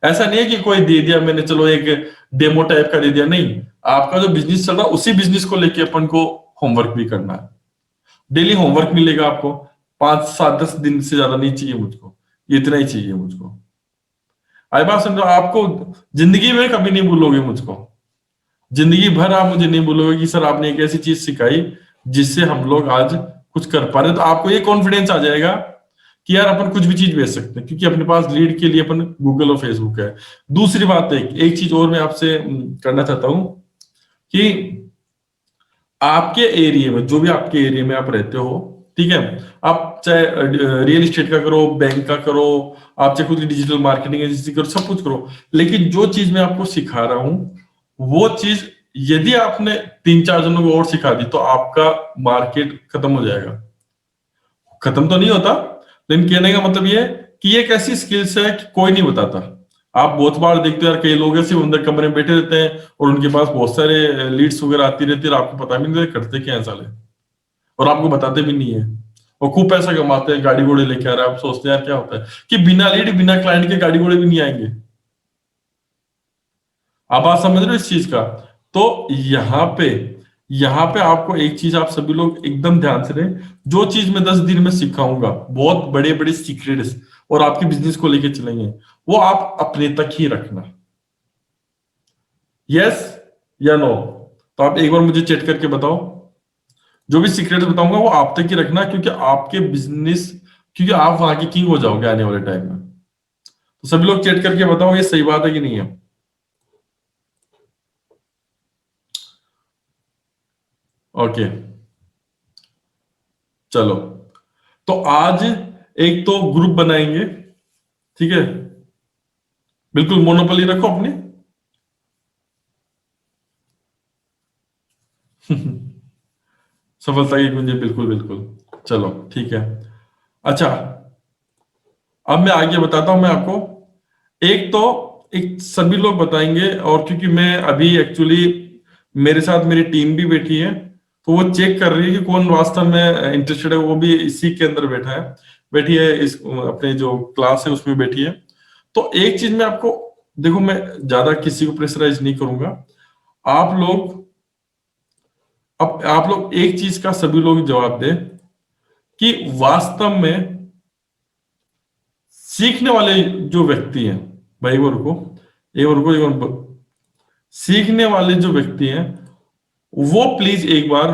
ऐसा नहीं है कि कोई दे दिया मैंने, चलो एक डेमो टाइप का दे दिया, नहीं, आपका जो बिजनेस चल रहा है उसी बिजनेस को लेके अपन को होमवर्क भी करना है। डेली होमवर्क मिलेगा आपको, 5 7 10 दिन से ज्यादा नहीं चाहिए मुझको, इतना ही चाहिए मुझको। आई बात समझो, आपको जिंदगी में कभी नहीं भूलोगे मुझको, जिंदगी भर आप मुझे नहीं भूलोगे कि सर आपने एक ऐसी चीज सिखाई जिससे हम लोग आज कुछ कर पा रहे। तो आपको ये कॉन्फिडेंस आ जाएगा कि यार अपन कुछ भी चीज बेच सकते हैं, क्योंकि अपने पास लीड के लिए अपन गूगल और फेसबुक है। दूसरी बात, एक चीज और मैं आपसे करना चाहता हूं कि आपके एरिया में, जो भी आपके एरिया में आप रहते हो, ठीक है, आप चाहे रियल एस्टेट का करो, बैंक का करो, आप चाहे खुद की डिजिटल मार्केटिंग एजेंसी करो, सब कुछ करो, लेकिन जो चीज मैं आपको सिखा रहा हूं, वो चीज यदि आपने 3 4 जनों को और सिखा दी, तो आपका मार्केट खत्म हो जाएगा। खत्म तो नहीं होता, लेकिन कहने का मतलब ये है कि ये एक ऐसी स्किल्स है कि कोई नहीं बताता। आप बहुत बार देखते हो यार, कई लोग ऐसे अंदर कमरे में बैठे रहते हैं और उनके पास बहुत सारे लीड्स वगैरह आती रहती है, और आपको पता भी नहीं करते क्या है साले, और आपको बताते भी नहीं है, और खूब पैसा कमाते हैं, गाड़ी घोड़े लेके आ रहे हैं। आप सोचते हैं यार क्या होता है कि बिना लीड बिना क्लाइंट के गाड़ी घोड़े भी नहीं आएंगे। आप बात समझ रहे हो इस चीज का। तो यहाँ पे यहाँ पे आपको एक चीज आप सभी लोग एकदम ध्यान से रहे, जो चीज मैं 10 दिन में सिखाऊंगा, बहुत बड़े बड़े सीक्रेट्स और आपके बिजनेस को लेके चलेंगे, वो आप अपने तक ही रखना। यस या नो? तो आप एक बार मुझे चेक करके बताओ। जो भी सीक्रेट्स बताऊंगा वो आप तक ही रखना, क्योंकि आपके बिजनेस, क्योंकि आप वहां के किंग हो जाओगे आने वाले टाइम में। तो सभी लोग चेक करके बताओ ये सही बात है कि नहीं है। ओके, चलो। तो आज एक तो ग्रुप बनाएंगे, ठीक है? बिल्कुल मोनोपोली रखो अपनी। सफलता की कुंजी, बिल्कुल बिल्कुल। चलो ठीक है। अच्छा, अब मैं आगे बताता हूं मैं आपको। एक तो एक सभी लोग बताएंगे, और क्योंकि मैं अभी एक्चुअली मेरे साथ मेरी टीम भी बैठी है, तो वो चेक कर रही है कि कौन वास्तव में इंटरेस्टेड है, वो भी इसी के अंदर बैठी है इस अपने जो क्लास है उसमें बैठी है। तो एक चीज मैं आपको, देखो मैं ज्यादा किसी को प्रेशराइज नहीं करूंगा। आप लोग, अब आप लोग एक चीज का सभी लोग जवाब दें कि वास्तव में सीखने वाले जो व्यक्ति हैं, भाई वो रुको, एक बार रुको, एक बार सीखने वाले जो व्यक्ति हैं वो प्लीज एक बार,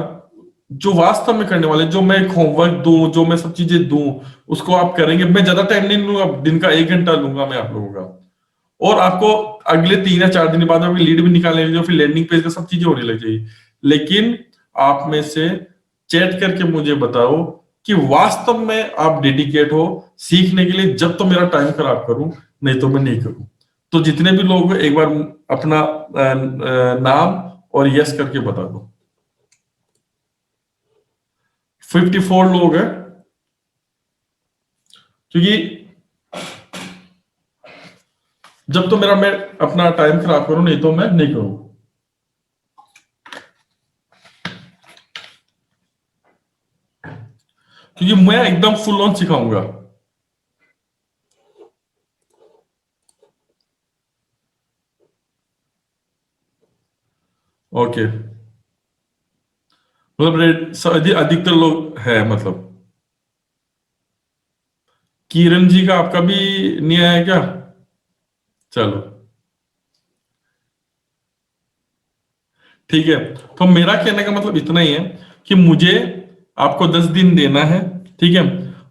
जो वास्तव में करने वाले, जो मैं होमवर्क दूं, जो मैं सब चीजें दूं, उसको आप करेंगे। मैं ज्यादा टाइम नहीं लूंगा, दिन का 1 घंटा लूंगा मैं आप लोगों का। और आपको अगले 3 या 4 दिन बाद में लीड भी निकालने लगे, फिर लैंडिंग पेज का सब चीजें होने लग जाएगी। लेकिन आप में से चैट करके मुझे बताओ कि वास्तव में आप डेडिकेट हो सीखने के लिए, जब तो मेरा टाइम खराब करूं, नहीं तो मैं नहीं करूं। तो जितने भी लोग हैं, एक बार अपना नाम और यस करके बता दो। 54 लोग हैं, क्योंकि जब तो मेरा, मैं अपना टाइम खराब करूं, नहीं तो मैं नहीं करूं। क्योंकि मैं एकदम फुल ऑन सिखाऊंगा। ओके, मतलब अधिकतर लोग है मतलब। किरण जी का आपका भी नहीं आया क्या? चलो ठीक है। तो मेरा कहने का मतलब इतना ही है कि मुझे आपको 10 दिन देना है, ठीक है?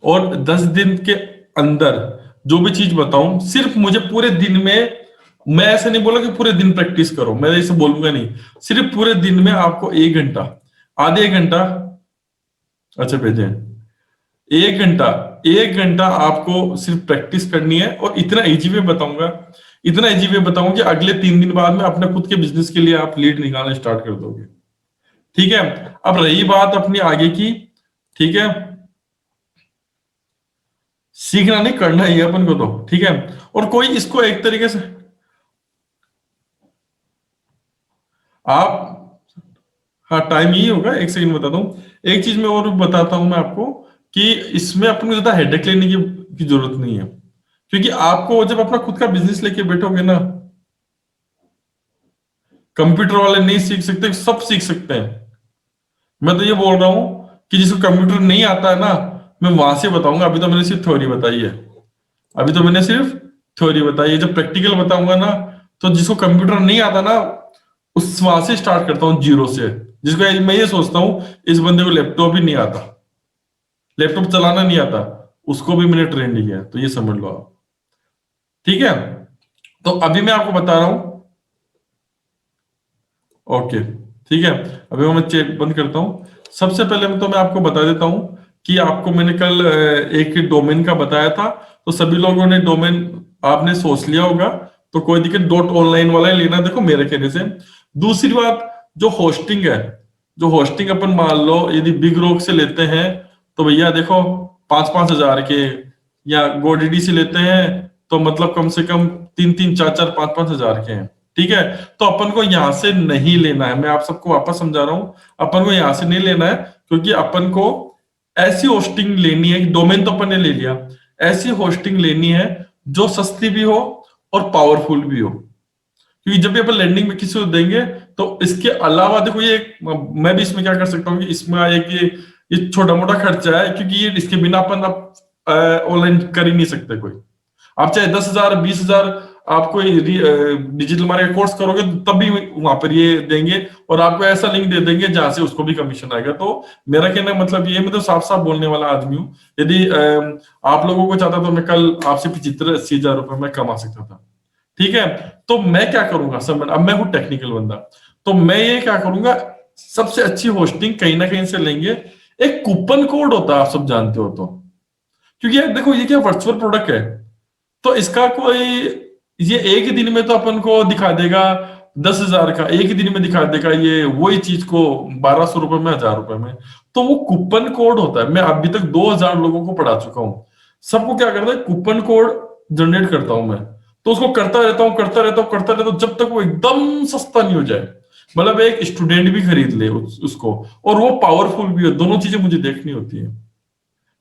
और 10 दिन के अंदर जो भी चीज बताऊं, सिर्फ मुझे पूरे दिन में, मैं ऐसे नहीं बोला कि पूरे दिन प्रैक्टिस करो, मैं ऐसे बोलूंगा नहीं। सिर्फ पूरे दिन में आपको 1 घंटा, आधे 1 घंटा, अच्छा भेजें, 1 घंटा, 1 घंटा आपको सिर्फ प्रैक्टिस करनी है। और इतना इजी वे बताऊंगा, इतना इजी वे बताऊंगा कि अगले 3 दिन बाद में अपने खुद के बिजनेस के लिए आप लीड निकालना स्टार्ट कर दोगे, ठीक है? अब रही बात अपनी आगे की, ठीक है? सीखना नहीं, करना ही है अपन को तो, ठीक है? और कोई इसको एक तरीके से आप, हाँ टाइम यही होगा, एक सेकंड बताता हूँ। एक चीज मैं और बताता हूं मैं आपको, कि इसमें अपन को ज्यादा हेडेक लेने की जरूरत नहीं है। क्योंकि आपको जब अपना खुद का बिजनेस लेके बैठोगे ना, कंप्यूटर वाले नहीं सीख सकते, सब सीख सकते हैं। मैं तो ये बोल रहा हूं कि जिसको कंप्यूटर नहीं आता है ना, मैं वहां से बताऊंगा। अभी तो मैंने सिर्फ थ्योरी बताई है, अभी तो मैंने सिर्फ थ्योरी बताई है। जब प्रैक्टिकल बताऊंगा ना, तो जिसको कंप्यूटर नहीं आता ना, उस वहां से स्टार्ट करता हूँ, जीरो से। जिसको मैं ये सोचता हूँ इस बंदे को लैपटॉप ही नहीं आता, लैपटॉप चलाना नहीं आता, उसको भी मैंने ट्रेन लिया है, तो ये समझ लो आप, ठीक है? तो अभी मैं आपको बता रहा हूं। ओके, ठीक है। अभी मैं चेक बंद करता हूं। सबसे पहले तो मैं आपको बता देता हूं कि आपको मैंने कल एक डोमेन का बताया था, तो सभी लोगों ने डोमेन आपने सोच लिया होगा, तो कोई दिक्कत, डॉट ऑनलाइन वाला ही लेना, देखो मेरे कहने से। दूसरी बात, जो होस्टिंग है, जो होस्टिंग अपन मान लो यदि बिग रॉक से लेते हैं, तो भैया देखो 5-5 हजार के, या गोडीडी से लेते हैं तो मतलब कम से कम 3-3, 4-4, 5-5 हजार के हैं, ठीक है? तो अपन को यहां से नहीं लेना है, मैं आप सबको वापस समझा रहा हूं, अपन को यहां से नहीं लेना है। क्योंकि अपन को ऐसी होस्टिंग लेनी है, डोमेन तो अपन ने ले लिया, ऐसी होस्टिंग लेनी है जो सस्ती भी हो और पावरफुल भी हो। क्योंकि जब भी अपन लैंडिंग में किसी को देंगे, तो इसके अलावा देखो ये मैं भी इसमें क्या कर सकता हूँ कि इसमें एक ये छोटा मोटा खर्चा है, क्योंकि ये इसके बिना अपन आप ऑनलाइन कर ही नहीं सकते कोई। आप चाहे 10,000 20,000 आप कोई डिजिटल मार्केट कोर्स करोगे तब भी वहां पर ये देंगे, और आपको ऐसा लिंक दे देंगे जहां से उसको भी कमीशन आएगा। तो मेरा कहना मतलब ये, मैं तो साफ साफ बोलने वाला आदमी हूँ। यदि आप लोगों को चाहता तो मैं कल आपसे 75-80 हजार रुपए में कमा सकता था। ठीक है, तो मैं क्या करूंगा सब, अब मैं हूं टेक्निकल बंदा, तो मैं ये क्या करूंगा, सबसे अच्छी होस्टिंग कहीं ना कहीं से लेंगे। एक कूपन कोड होता है, आप सब जानते हो तो, क्योंकि यार देखो ये क्या वर्चुअल प्रोडक्ट है, तो इसका कोई, ये एक ही दिन में तो अपन को दिखा देगा 10,000 का, एक ही दिन में दिखा देगा ये वही चीज को 1,200 रुपए में, 1,000 रुपए में। तो वो कूपन कोड होता है। मैं अभी तक 2,000 लोगों को पढ़ा चुका हूँ। सबको क्या करता है, कूपन कोड जनरेट करता हूं मैं, तो उसको करता रहता हूँ करता रहता हूँ करता रहता हूँ जब तक वो एकदम सस्ता नहीं हो जाए। मतलब एक स्टूडेंट भी खरीद ले उसको, और वो पावरफुल भी हो, दोनों चीजें मुझे देखनी होती है।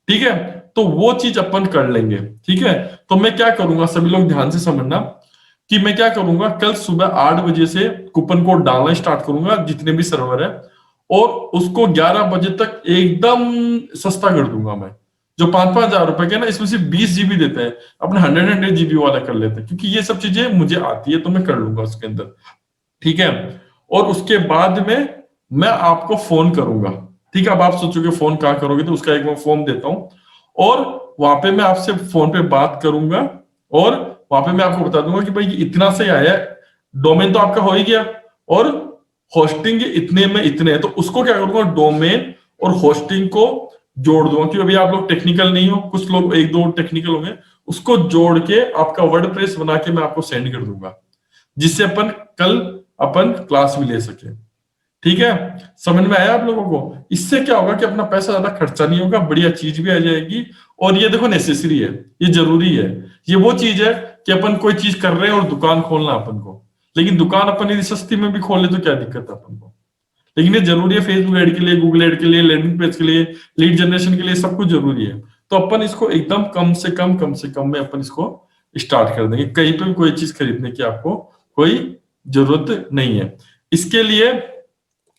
ठीक है, तो वो चीज अपन कर लेंगे। ठीक है, तो मैं क्या करूंगा, सभी लोग ध्यान से समझना कि मैं क्या करूंगा, कल सुबह 8 बजे से कूपन कोड डालना स्टार्ट करूंगा जितने भी सर्वर है, और उसको 11 बजे तक एकदम सस्ता कर दूंगा मैं। जो 5-5 हजार रुपए के ना, इसमें सिर्फ 20 GB देते हैं, अपने 100-100 GB वाला कर लेते हैं, क्योंकि ये सब चीजें मुझे आती है तो मैं कर लूंगा उसके अंदर। ठीक है, और उसके बाद में मैं आपको फोन करूंगा। ठीक है, अब आप सोचोगे फोन कहाँ करोगे, तो उसका एक मैं फॉर्म देता हूँ, और वहां पे मैं आपसे फोन पे बात करूंगा, और वहां पे मैं आपको बता दूंगा कि भाई इतना से आया है, डोमेन तो आपका हो ही गया, और होस्टिंग इतने में इतने है, तो उसको क्या करूंगा, डोमेन और होस्टिंग को जोड़ दूंगा। क्योंकि अभी आप लोग टेक्निकल नहीं हो, कुछ लोग एक दो टेक्निकल होंगे, उसको जोड़ के आपका वर्डप्रेस बना के मैं आपको सेंड कर दूंगा, जिससे अपन कल अपन क्लास भी ले सके। ठीक है, समझ में आया आप लोगों को? इससे क्या होगा कि अपना पैसा ज्यादा खर्चा नहीं होगा, बढ़िया चीज भी आ जाएगी, और ये देखो नेसेसरी है, ये जरूरी है। ये वो चीज है कि अपन कोई चीज कर रहे हैं और दुकान खोलना अपन को, लेकिन दुकान अपन यदि सस्ती में भी खोल ले तो क्या दिक्कत है अपन को, लेकिन ये जरूरी है फेसबुक एड के लिए, गूगल एड के लिए, लैंडिंग पेज के लिए, लीड जनरेशन के लिए, सब कुछ जरूरी है। तो अपन इसको एकदम कम से कम में अपन इसको स्टार्ट कर देंगे। कहीं पे भी कोई चीज खरीदने की आपको कोई जरूरत नहीं है। इसके लिए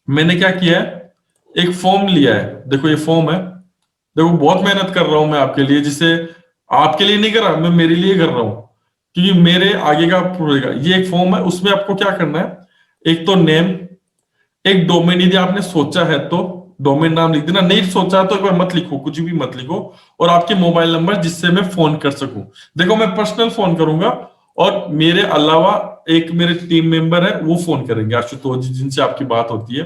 मैंने क्या किया है, एक फॉर्म लिया है, देखो ये फॉर्म है। देखो बहुत मेहनत कर रहा हूं मैं आपके लिए, जिसे आपके लिए नहीं कर रहा, मैं मेरे लिए कर रहा हूं, क्योंकि मेरे आगे का पूरेगा। ये एक फॉर्म है, उसमें आपको क्या करना है, एक तो नेम, एक डोमेन, यदि आपने सोचा है तो डोमेन नाम लिख देना, नहीं सोचा तो एक बार मत लिखो, कुछ भी मत लिखो, और आपके मोबाइल नंबर जिससे मैं फोन कर सकूं। देखो मैं पर्सनल फोन करूंगा, और मेरे अलावा एक मेरे टीम मेंबर है वो फोन करेंगे, आशुतोष जी, जिनसे आपकी बात होती है।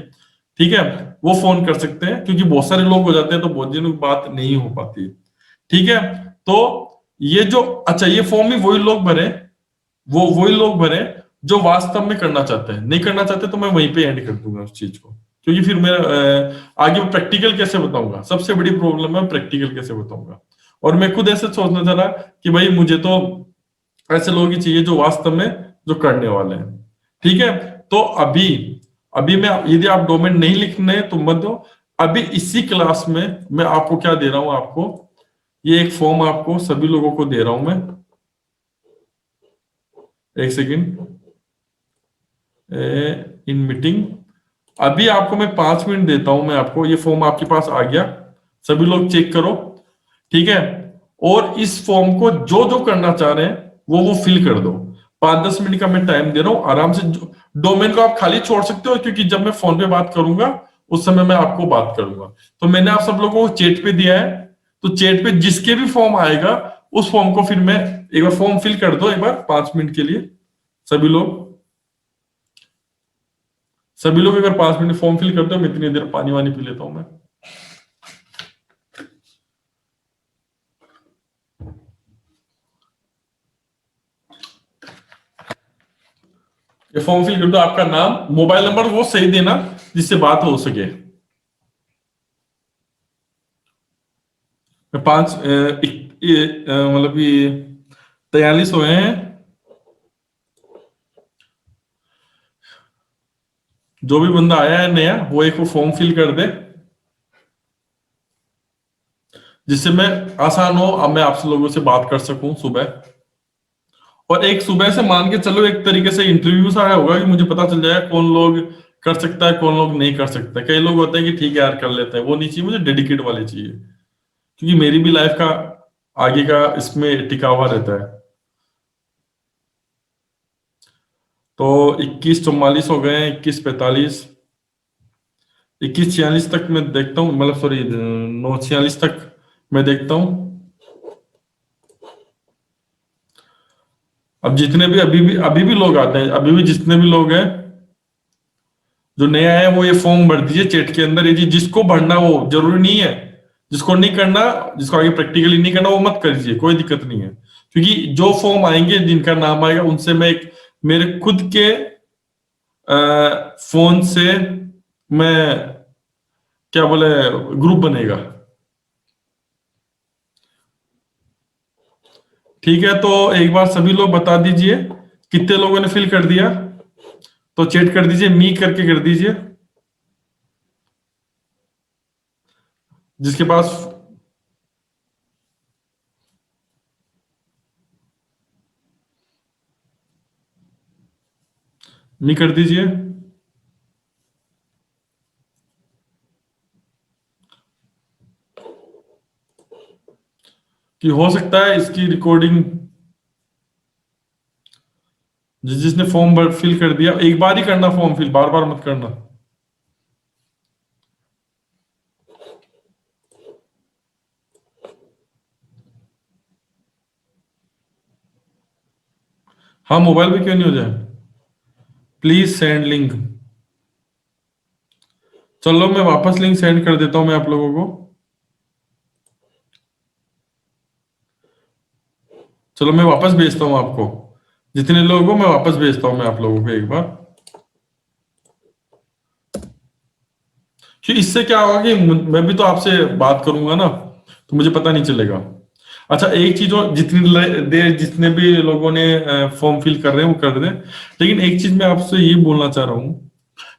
ठीक है, वो फोन कर सकते हैं, क्योंकि बहुत सारे लोग हो जाते हैं तो बहुत दिनों की बात नहीं हो पाती। ठीक है, तो ये जो, अच्छा ये फॉर्म भी वही लोग भरे, वो वही लोग भरे जो वास्तव में करना चाहते हैं। नहीं करना चाहते तो मैं वहीं पे एंड कर दूंगा उस चीज को, क्योंकि फिर मैं आगे प्रैक्टिकल कैसे बताऊंगा, सबसे बड़ी प्रॉब्लम है प्रैक्टिकल कैसे बताऊंगा। और मैं खुद ऐसे सोचना चाह रहा कि भाई मुझे तो ऐसे लोग ही चाहिए जो वास्तव में जो करने वाले हैं। ठीक है, तो अभी अभी मैं, यदि आप डोमेन नहीं लिखने तो मत दो। अभी इसी क्लास में मैं आपको क्या दे रहा हूं, आपको ये एक फॉर्म आपको सभी लोगों को दे रहा हूं मैं, एक सेकेंड, इन मीटिंग। अभी आपको मैं 5 मिनट देता हूं, मैं आपको, ये फॉर्म आपके पास आ गया, सभी लोग चेक करो। ठीक है, और इस फॉर्म को जो जो करना चाह रहे हैं वो फिल कर दो। 5-10 मिनट का मैं टाइम दे रहा हूं, आराम से। डोमेन को आप खाली छोड़ सकते हो, क्योंकि जब मैं फोन पे बात करूंगा उस समय मैं आपको बात करूंगा। तो मैंने आप सब लोगों को चैट पे दिया है, तो चैट पे जिसके भी फॉर्म आएगा उस फॉर्म को फिर मैं एक बार फॉर्म फिल कर दो, एक बार 5 मिनट के लिए सभी लोग। सभी लोग अगर 5 मिनट फॉर्म फिल करते हो, मैं इतनी देर पानी वानी पी लेता हूं मैं। ये फॉर्म फिल कर दो, आपका नाम, मोबाइल नंबर वो सही देना जिससे बात हो सके। पांच मतलब ये 43 हुए हैं। जो भी बंदा आया है नया, वो एक फॉर्म फिल कर दे, जिससे मैं आसान हो, अब मैं आपसे लोगों से बात कर सकूं सुबह। और एक सुबह से मान के चलो एक तरीके से इंटरव्यू सा आया होगा कि मुझे पता चल जाएगा कौन लोग कर सकता है कौन लोग नहीं कर सकता। कई लोग होते हैं कि ठीक है यार कर लेते हैं, वो नहीं चाहिए मुझे, डेडिकेट वाले चाहिए, क्योंकि मेरी भी लाइफ का आगे का इसमें टिका हुआ रहता है। तो 21:44 हो गए हैं, 21:45, 21:46 तक मैं देखता हूँ, मतलब सॉरी 9:46 तक मैं देखता हूँ। अब जितने भी अभी भी लोग आते हैं, अभी भी जितने भी लोग हैं जो नए आए हैं, वो ये फॉर्म भर दीजिए चैट के अंदर। ये जी जिसको भरना वो जरूरी नहीं है, जिसको नहीं करना, जिसको आगे प्रैक्टिकली नहीं करना वो मत करिए, कोई दिक्कत नहीं है। क्योंकि जो फॉर्म आएंगे जिनका नाम आएगा उनसे मैं एक मेरे खुद के फोन से मैं क्या बोले ग्रुप बनेगा। ठीक है, तो एक बार सभी लोग बता दीजिए कितने लोगों ने फिल कर दिया, तो चैट कर दीजिए, मी करके कर दीजिए जिसके पास। मी कर दीजिए कि हो सकता है इसकी रिकॉर्डिंग, जिसने फॉर्म भर फिल कर दिया, एक बार ही करना फॉर्म फिल, बार बार मत करना। हाँ, मोबाइल पे क्यों नहीं हो जाए। Please send link. चलो मैं वापस लिंक सेंड कर देता हूँ मैं आप लोगों को। चलो मैं वापस भेजता हूँ आपको, जितने लोगों को मैं वापस भेजता हूँ मैं आप लोगों को एक बार। कि इससे क्या होगा कि मैं भी तो आपसे बात करूंगा ना, तो मुझे पता नहीं चलेगा। अच्छा एक चीज और, देर जितने भी लोगों ने फॉर्म फिल कर रहे हैं वो कर रहे हैं, लेकिन एक चीज मैं आपसे ये बोलना चाह रहा हूँ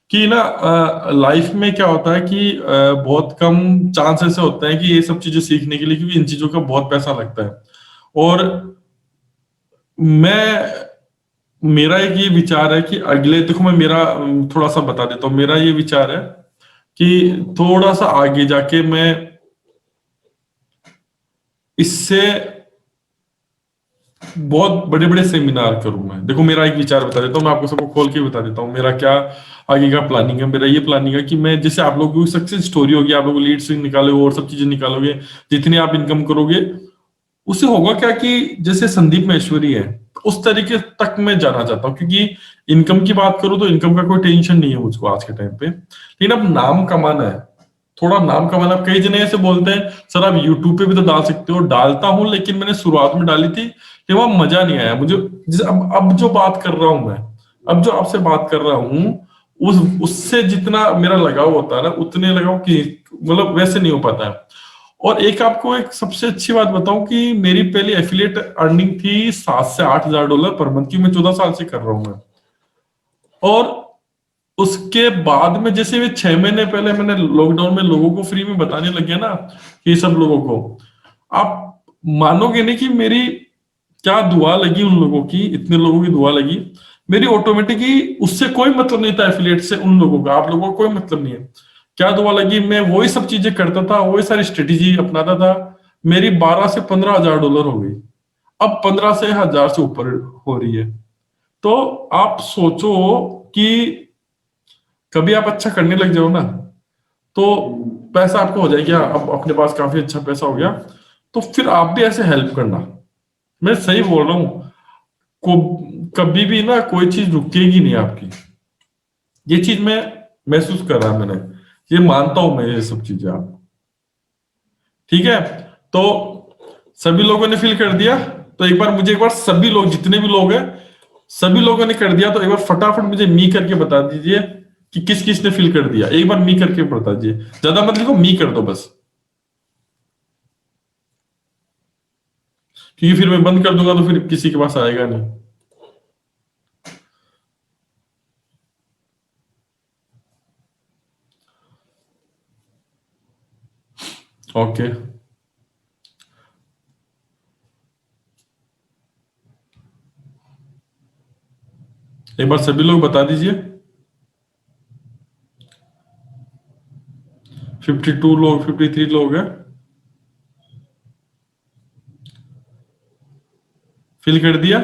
कि ना लाइफ में क्या होता है कि बहुत कम चांस ऐसे होते हैं कि ये सब चीजें सीखने के लिए, क्योंकि इन चीजों का बहुत पैसा लगता है। और मैं मेरा एक ये विचार है कि अगले, देखो मैं मेरा थोड़ा सा बता देता हूँ। मेरा ये विचार है कि थोड़ा सा आगे जाके मैं इससे बहुत बड़े बड़े सेमिनार करूं। मैं देखो मेरा एक विचार बता देता हूँ, मैं आपको सबको खोल के बता देता हूँ मेरा क्या आगे का प्लानिंग है। मेरा ये प्लानिंग है कि मैं, जैसे आप लोगों की सक्सेस स्टोरी होगी, आप लोग लीड्स निकालोगे और सब चीजें निकालोगे, जितनी आप इनकम करोगे उससे होगा क्या कि जैसे संदीप महेश्वरी है उस तरीके तक मैं जाना चाहता हूँ। क्योंकि इनकम की बात करूँ तो इनकम का कोई टेंशन नहीं है मुझको आज के टाइम पे, लेकिन अब नाम कमाना है, थोड़ा नाम कमाना। अब कई जने ऐसे बोलते हैं सर आप यूट्यूब पे भी तो डाल सकते हो, डालता हूँ, लेकिन मैंने शुरुआत में डाली थी कि वह मजा नहीं आया मुझे। जैसे अब जो बात कर रहा हूं मैं, अब जो आपसे बात कर रहा हूँ, उस उससे जितना मेरा लगाव होता है ना, उतने लगाव की मतलब वैसे नहीं हो पाता है। और एक आपको एक सबसे अच्छी बात बताऊं कि मेरी पहली एफिलिएट अर्निंग थी $7 से $8 पर मंथ की, मैं 14 साल से कर रहा हूं मैं। और उसके बाद में जैसे भी 6 महीने पहले मैंने लॉकडाउन में लोगों को फ्री में बताने लग गया ना, कि सब लोगों को, आप मानोगे नहीं कि मेरी क्या दुआ लगी उन लोगों की, इतने लोगों की दुआ लगी। मेरी ऑटोमेटिकली उससे कोई मतलब नहीं था, एफिलिएट से उन लोगों का, आप लोगों को कोई मतलब नहीं है। क्या दुआ लगी, मैं वही सब चीजें करता था, वही सारी स्ट्रेटेजी अपनाता था। मेरी 12 से $15 हो गई, अब 15 से 1000 से ऊपर हो रही है। तो आप सोचो कि कभी आप अच्छा करने लग जाओ ना, तो पैसा आपको हो जाएगा, अब अपने पास काफी अच्छा पैसा हो गया, तो फिर आप भी ऐसे हेल्प करना। मैं सही बोल रहा हूँ, को कभी भी ना कोई चीज रुकेगी नहीं आपकी। ये चीज मैं महसूस कर रहा, मैंने ये मानता हूं मैं, ये सब चीजें आप। ठीक है, तो सभी लोगों ने फिल कर दिया, तो एक बार मुझे, एक बार सभी लोग जितने भी लोग हैं, सभी लोगों ने कर दिया, तो एक बार फटाफट मुझे मी करके बता दीजिए कि किस किस ने फिल कर दिया। एक बार मी करके बता दीजिए, ज्यादा मत लिखो, मी कर दो बस, क्योंकि फिर मैं बंद कर दूंगा तो फिर किसी के पास आएगा नहीं। ओके। एक बार सभी लोग बता दीजिए। 52 लोग, 53 लोग हैं। फिल कर दिया?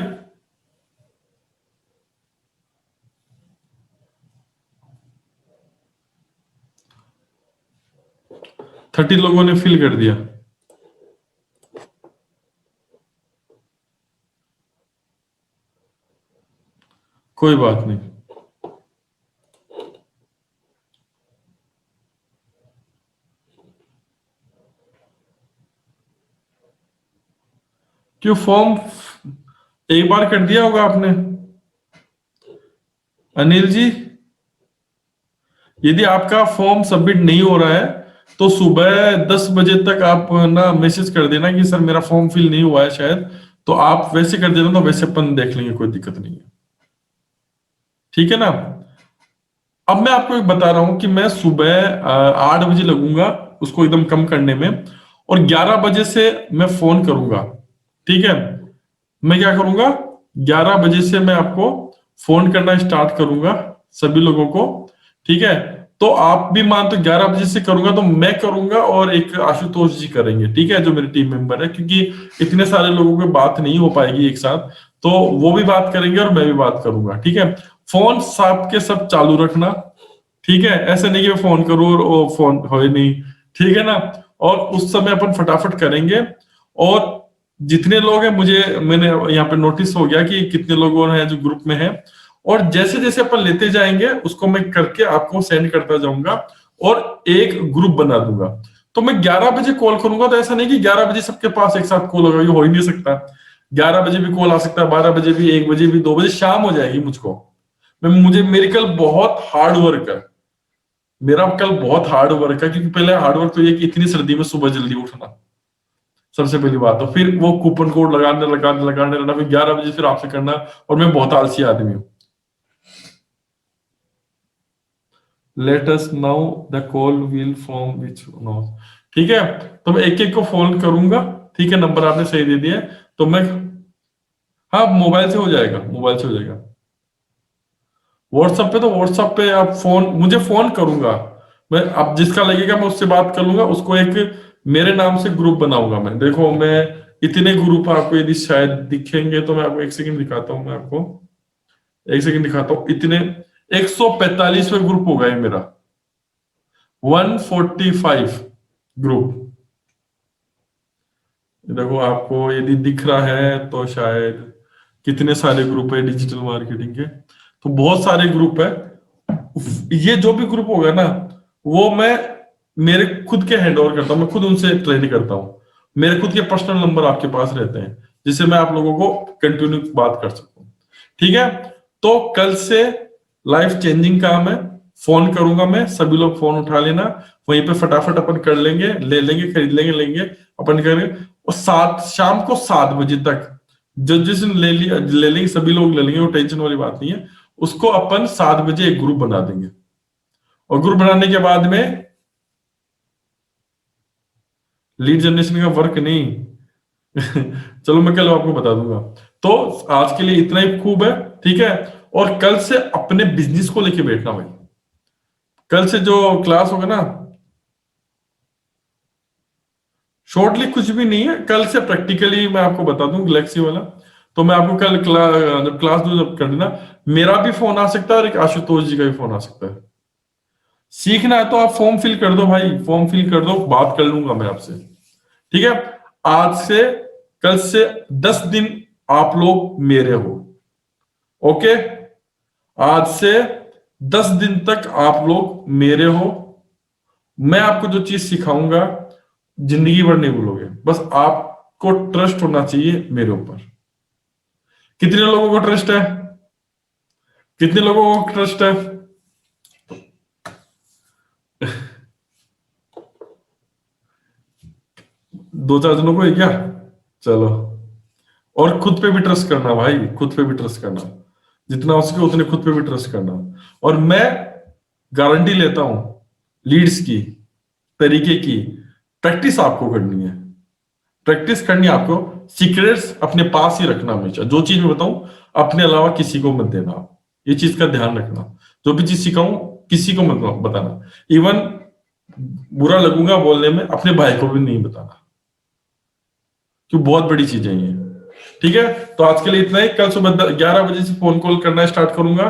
30 लोगों ने फिल कर दिया। कोई बात नहीं। क्यों, फॉर्म एक बार कर दिया होगा आपने अनिल जी। यदि आपका फॉर्म सबमिट नहीं हो रहा है तो सुबह 10 बजे तक आप ना मैसेज कर देना कि सर मेरा फॉर्म फिल नहीं हुआ है शायद। तो आप वैसे कर देना, तो वैसे अपन देख लेंगे, कोई दिक्कत नहीं है। ठीक है ना। अब मैं आपको एक बता रहा हूं कि मैं सुबह 8 बजे लगूंगा उसको एकदम कम करने में, और 11 बजे से मैं फोन करूंगा। ठीक है। मैं क्या करूंगा, 11 बजे से मैं आपको फोन करना स्टार्ट करूंगा सभी लोगों को। ठीक है। तो आप भी मान तो 11 बजे से करूंगा, तो मैं करूंगा और एक आशुतोष जी करेंगे, ठीक है, जो मेरे टीम मेंबर है, क्योंकि इतने सारे लोगों की बात नहीं हो पाएगी एक साथ। तो वो भी बात करेंगे और मैं भी बात करूंगा। ठीक है। फोन सबके सब चालू रखना। ठीक है। ऐसे नहीं कि मैं फोन करूं और वो फोन हो ही नहीं। ठीक है ना। और उस समय अपन फटाफट करेंगे। और जितने लोग हैं, मुझे मैंने यहाँ पे नोटिस हो गया कि कितने लोगों हैं जो ग्रुप में हैं। और जैसे जैसे अपन लेते जाएंगे उसको मैं करके आपको सेंड करता जाऊंगा और एक ग्रुप बना दूंगा। तो मैं 11 बजे कॉल करूंगा, तो ऐसा नहीं कि 11 बजे सबके पास एक साथ कॉल होगा, ये हो ही नहीं सकता। 11 बजे भी कॉल आ सकता है, 12 बजे भी, 1 बजे भी, 2 बजे, शाम हो जाएगी मुझको। मेरे कल बहुत हार्ड वर्क है। मेरा कल बहुत हार्ड वर्क है, क्योंकि पहले हार्ड वर्क तो ये कि इतनी सर्दी में सुबह जल्दी उठना सबसे पहली बात। तो फिर वो कूपन कोड लगाने लगाने लगाने रहना, फिर 11 बजे फिर आपसे करना। और मैं बहुत आलसी आदमी हूँ। Let us now the call will from which now. ठीक है। तो मैं एक एक को फोन करूंगा। ठीक है, नंबर आपने सही दे दिया है। तो मैं, हाँ, मोबाइल से हो जाएगा, मोबाइल से हो जाएगा। व्हाट्सएप पे, तो व्हाट्सएप पे आप फोन, मुझे फोन करूंगा मैं। अब जिसका लगेगा मैं उससे बात कर लूंगा, उसको एक मेरे नाम से ग्रुप बनाऊंगा मैं। देखो, मैं इतने ग्रुप आपको यदि शायद दिखेंगे तो मैं आपको एक सेकंड दिखाता हूँ, मैं आपको एक सेकंड दिखाता हूँ। इतने 145वें ग्रुप होगा ये मेरा। 145 ग्रुप। देखो, आपको यदि दिख रहा है तो शायद कितने सारे ग्रुप है डिजिटल मार्केटिंग के, तो बहुत सारे ग्रुप है। ये जो भी ग्रुप होगा ना, वो मैं मेरे खुद के हैंड ओवर करता हूँ, मैं खुद उनसे ट्रेन करता हूँ। मेरे खुद के पर्सनल नंबर आपके पास रहते हैं, जिससे मैं आप लोगों को कंटिन्यू बात कर सकूं। ठीक है। तो कल से लाइफ चेंजिंग काम है। फोन करूंगा मैं, सभी लोग फोन उठा लेना। वहीं पे फटाफट अपन कर लेंगे, ले लेंगे, खरीद लेंगे, लेंगे अपन करेंगे। और शाम को 7 बजे तक जो जिस दिन ले लेंगे, सभी लोग ले लेंगे, वो टेंशन वाली बात नहीं है। उसको अपन 7 बजे एक ग्रुप बना देंगे। और ग्रुप बनाने के बाद में लीड जनरेशन का वर्क नहीं। चलो, मैं कल आपको बता दूंगा। तो आज के लिए इतना ही खूब है। ठीक है। और कल से अपने बिजनेस को लेके बैठना भाई। कल से जो क्लास होगा ना, शॉर्टली कुछ भी नहीं है, कल से प्रैक्टिकली मैं आपको बता दूं, गैलेक्सी वाला। तो मैं आपको कल जब क्लास दो, जब कर देना, मेरा भी फोन आ सकता है और एक आशुतोष जी का भी फोन आ सकता है। सीखना है तो आप फॉर्म फिल कर दो भाई, फॉर्म फिल कर दो, बात कर लूंगा मैं आपसे। ठीक है। आज से, कल से 10 दिन आप लोग मेरे हो। ओके। आज से 10 दिन तक आप लोग मेरे हो। मैं आपको जो चीज सिखाऊंगा, जिंदगी भर नहीं भूलोगे। बस आपको ट्रस्ट होना चाहिए मेरे ऊपर। कितने लोगों को ट्रस्ट है? कितने लोगों को ट्रस्ट है? दो चार जनों को है क्या? चलो। और खुद पे भी ट्रस्ट करना भाई, खुद पे भी ट्रस्ट करना। जितना हो सके उतने खुद पे भी ट्रस्ट करना। और मैं गारंटी लेता हूं लीड्स की, तरीके की। प्रैक्टिस आपको करनी है, प्रैक्टिस करनी है आपको। सीक्रेट्स अपने पास ही रखना हमेशा। जो चीज मैं बताऊं, अपने अलावा किसी को मत देना आप। ये चीज का ध्यान रखना। जो भी चीज सिखाऊं किसी को मत बताना, इवन बुरा लगूंगा बोलने में अपने भाई को भी नहीं बताना, क्यों बहुत बड़ी चीजें ये। ठीक है, तो आज के लिए इतना ही। कल सुबह 11 बजे से फोन कॉल करना स्टार्ट करूंगा।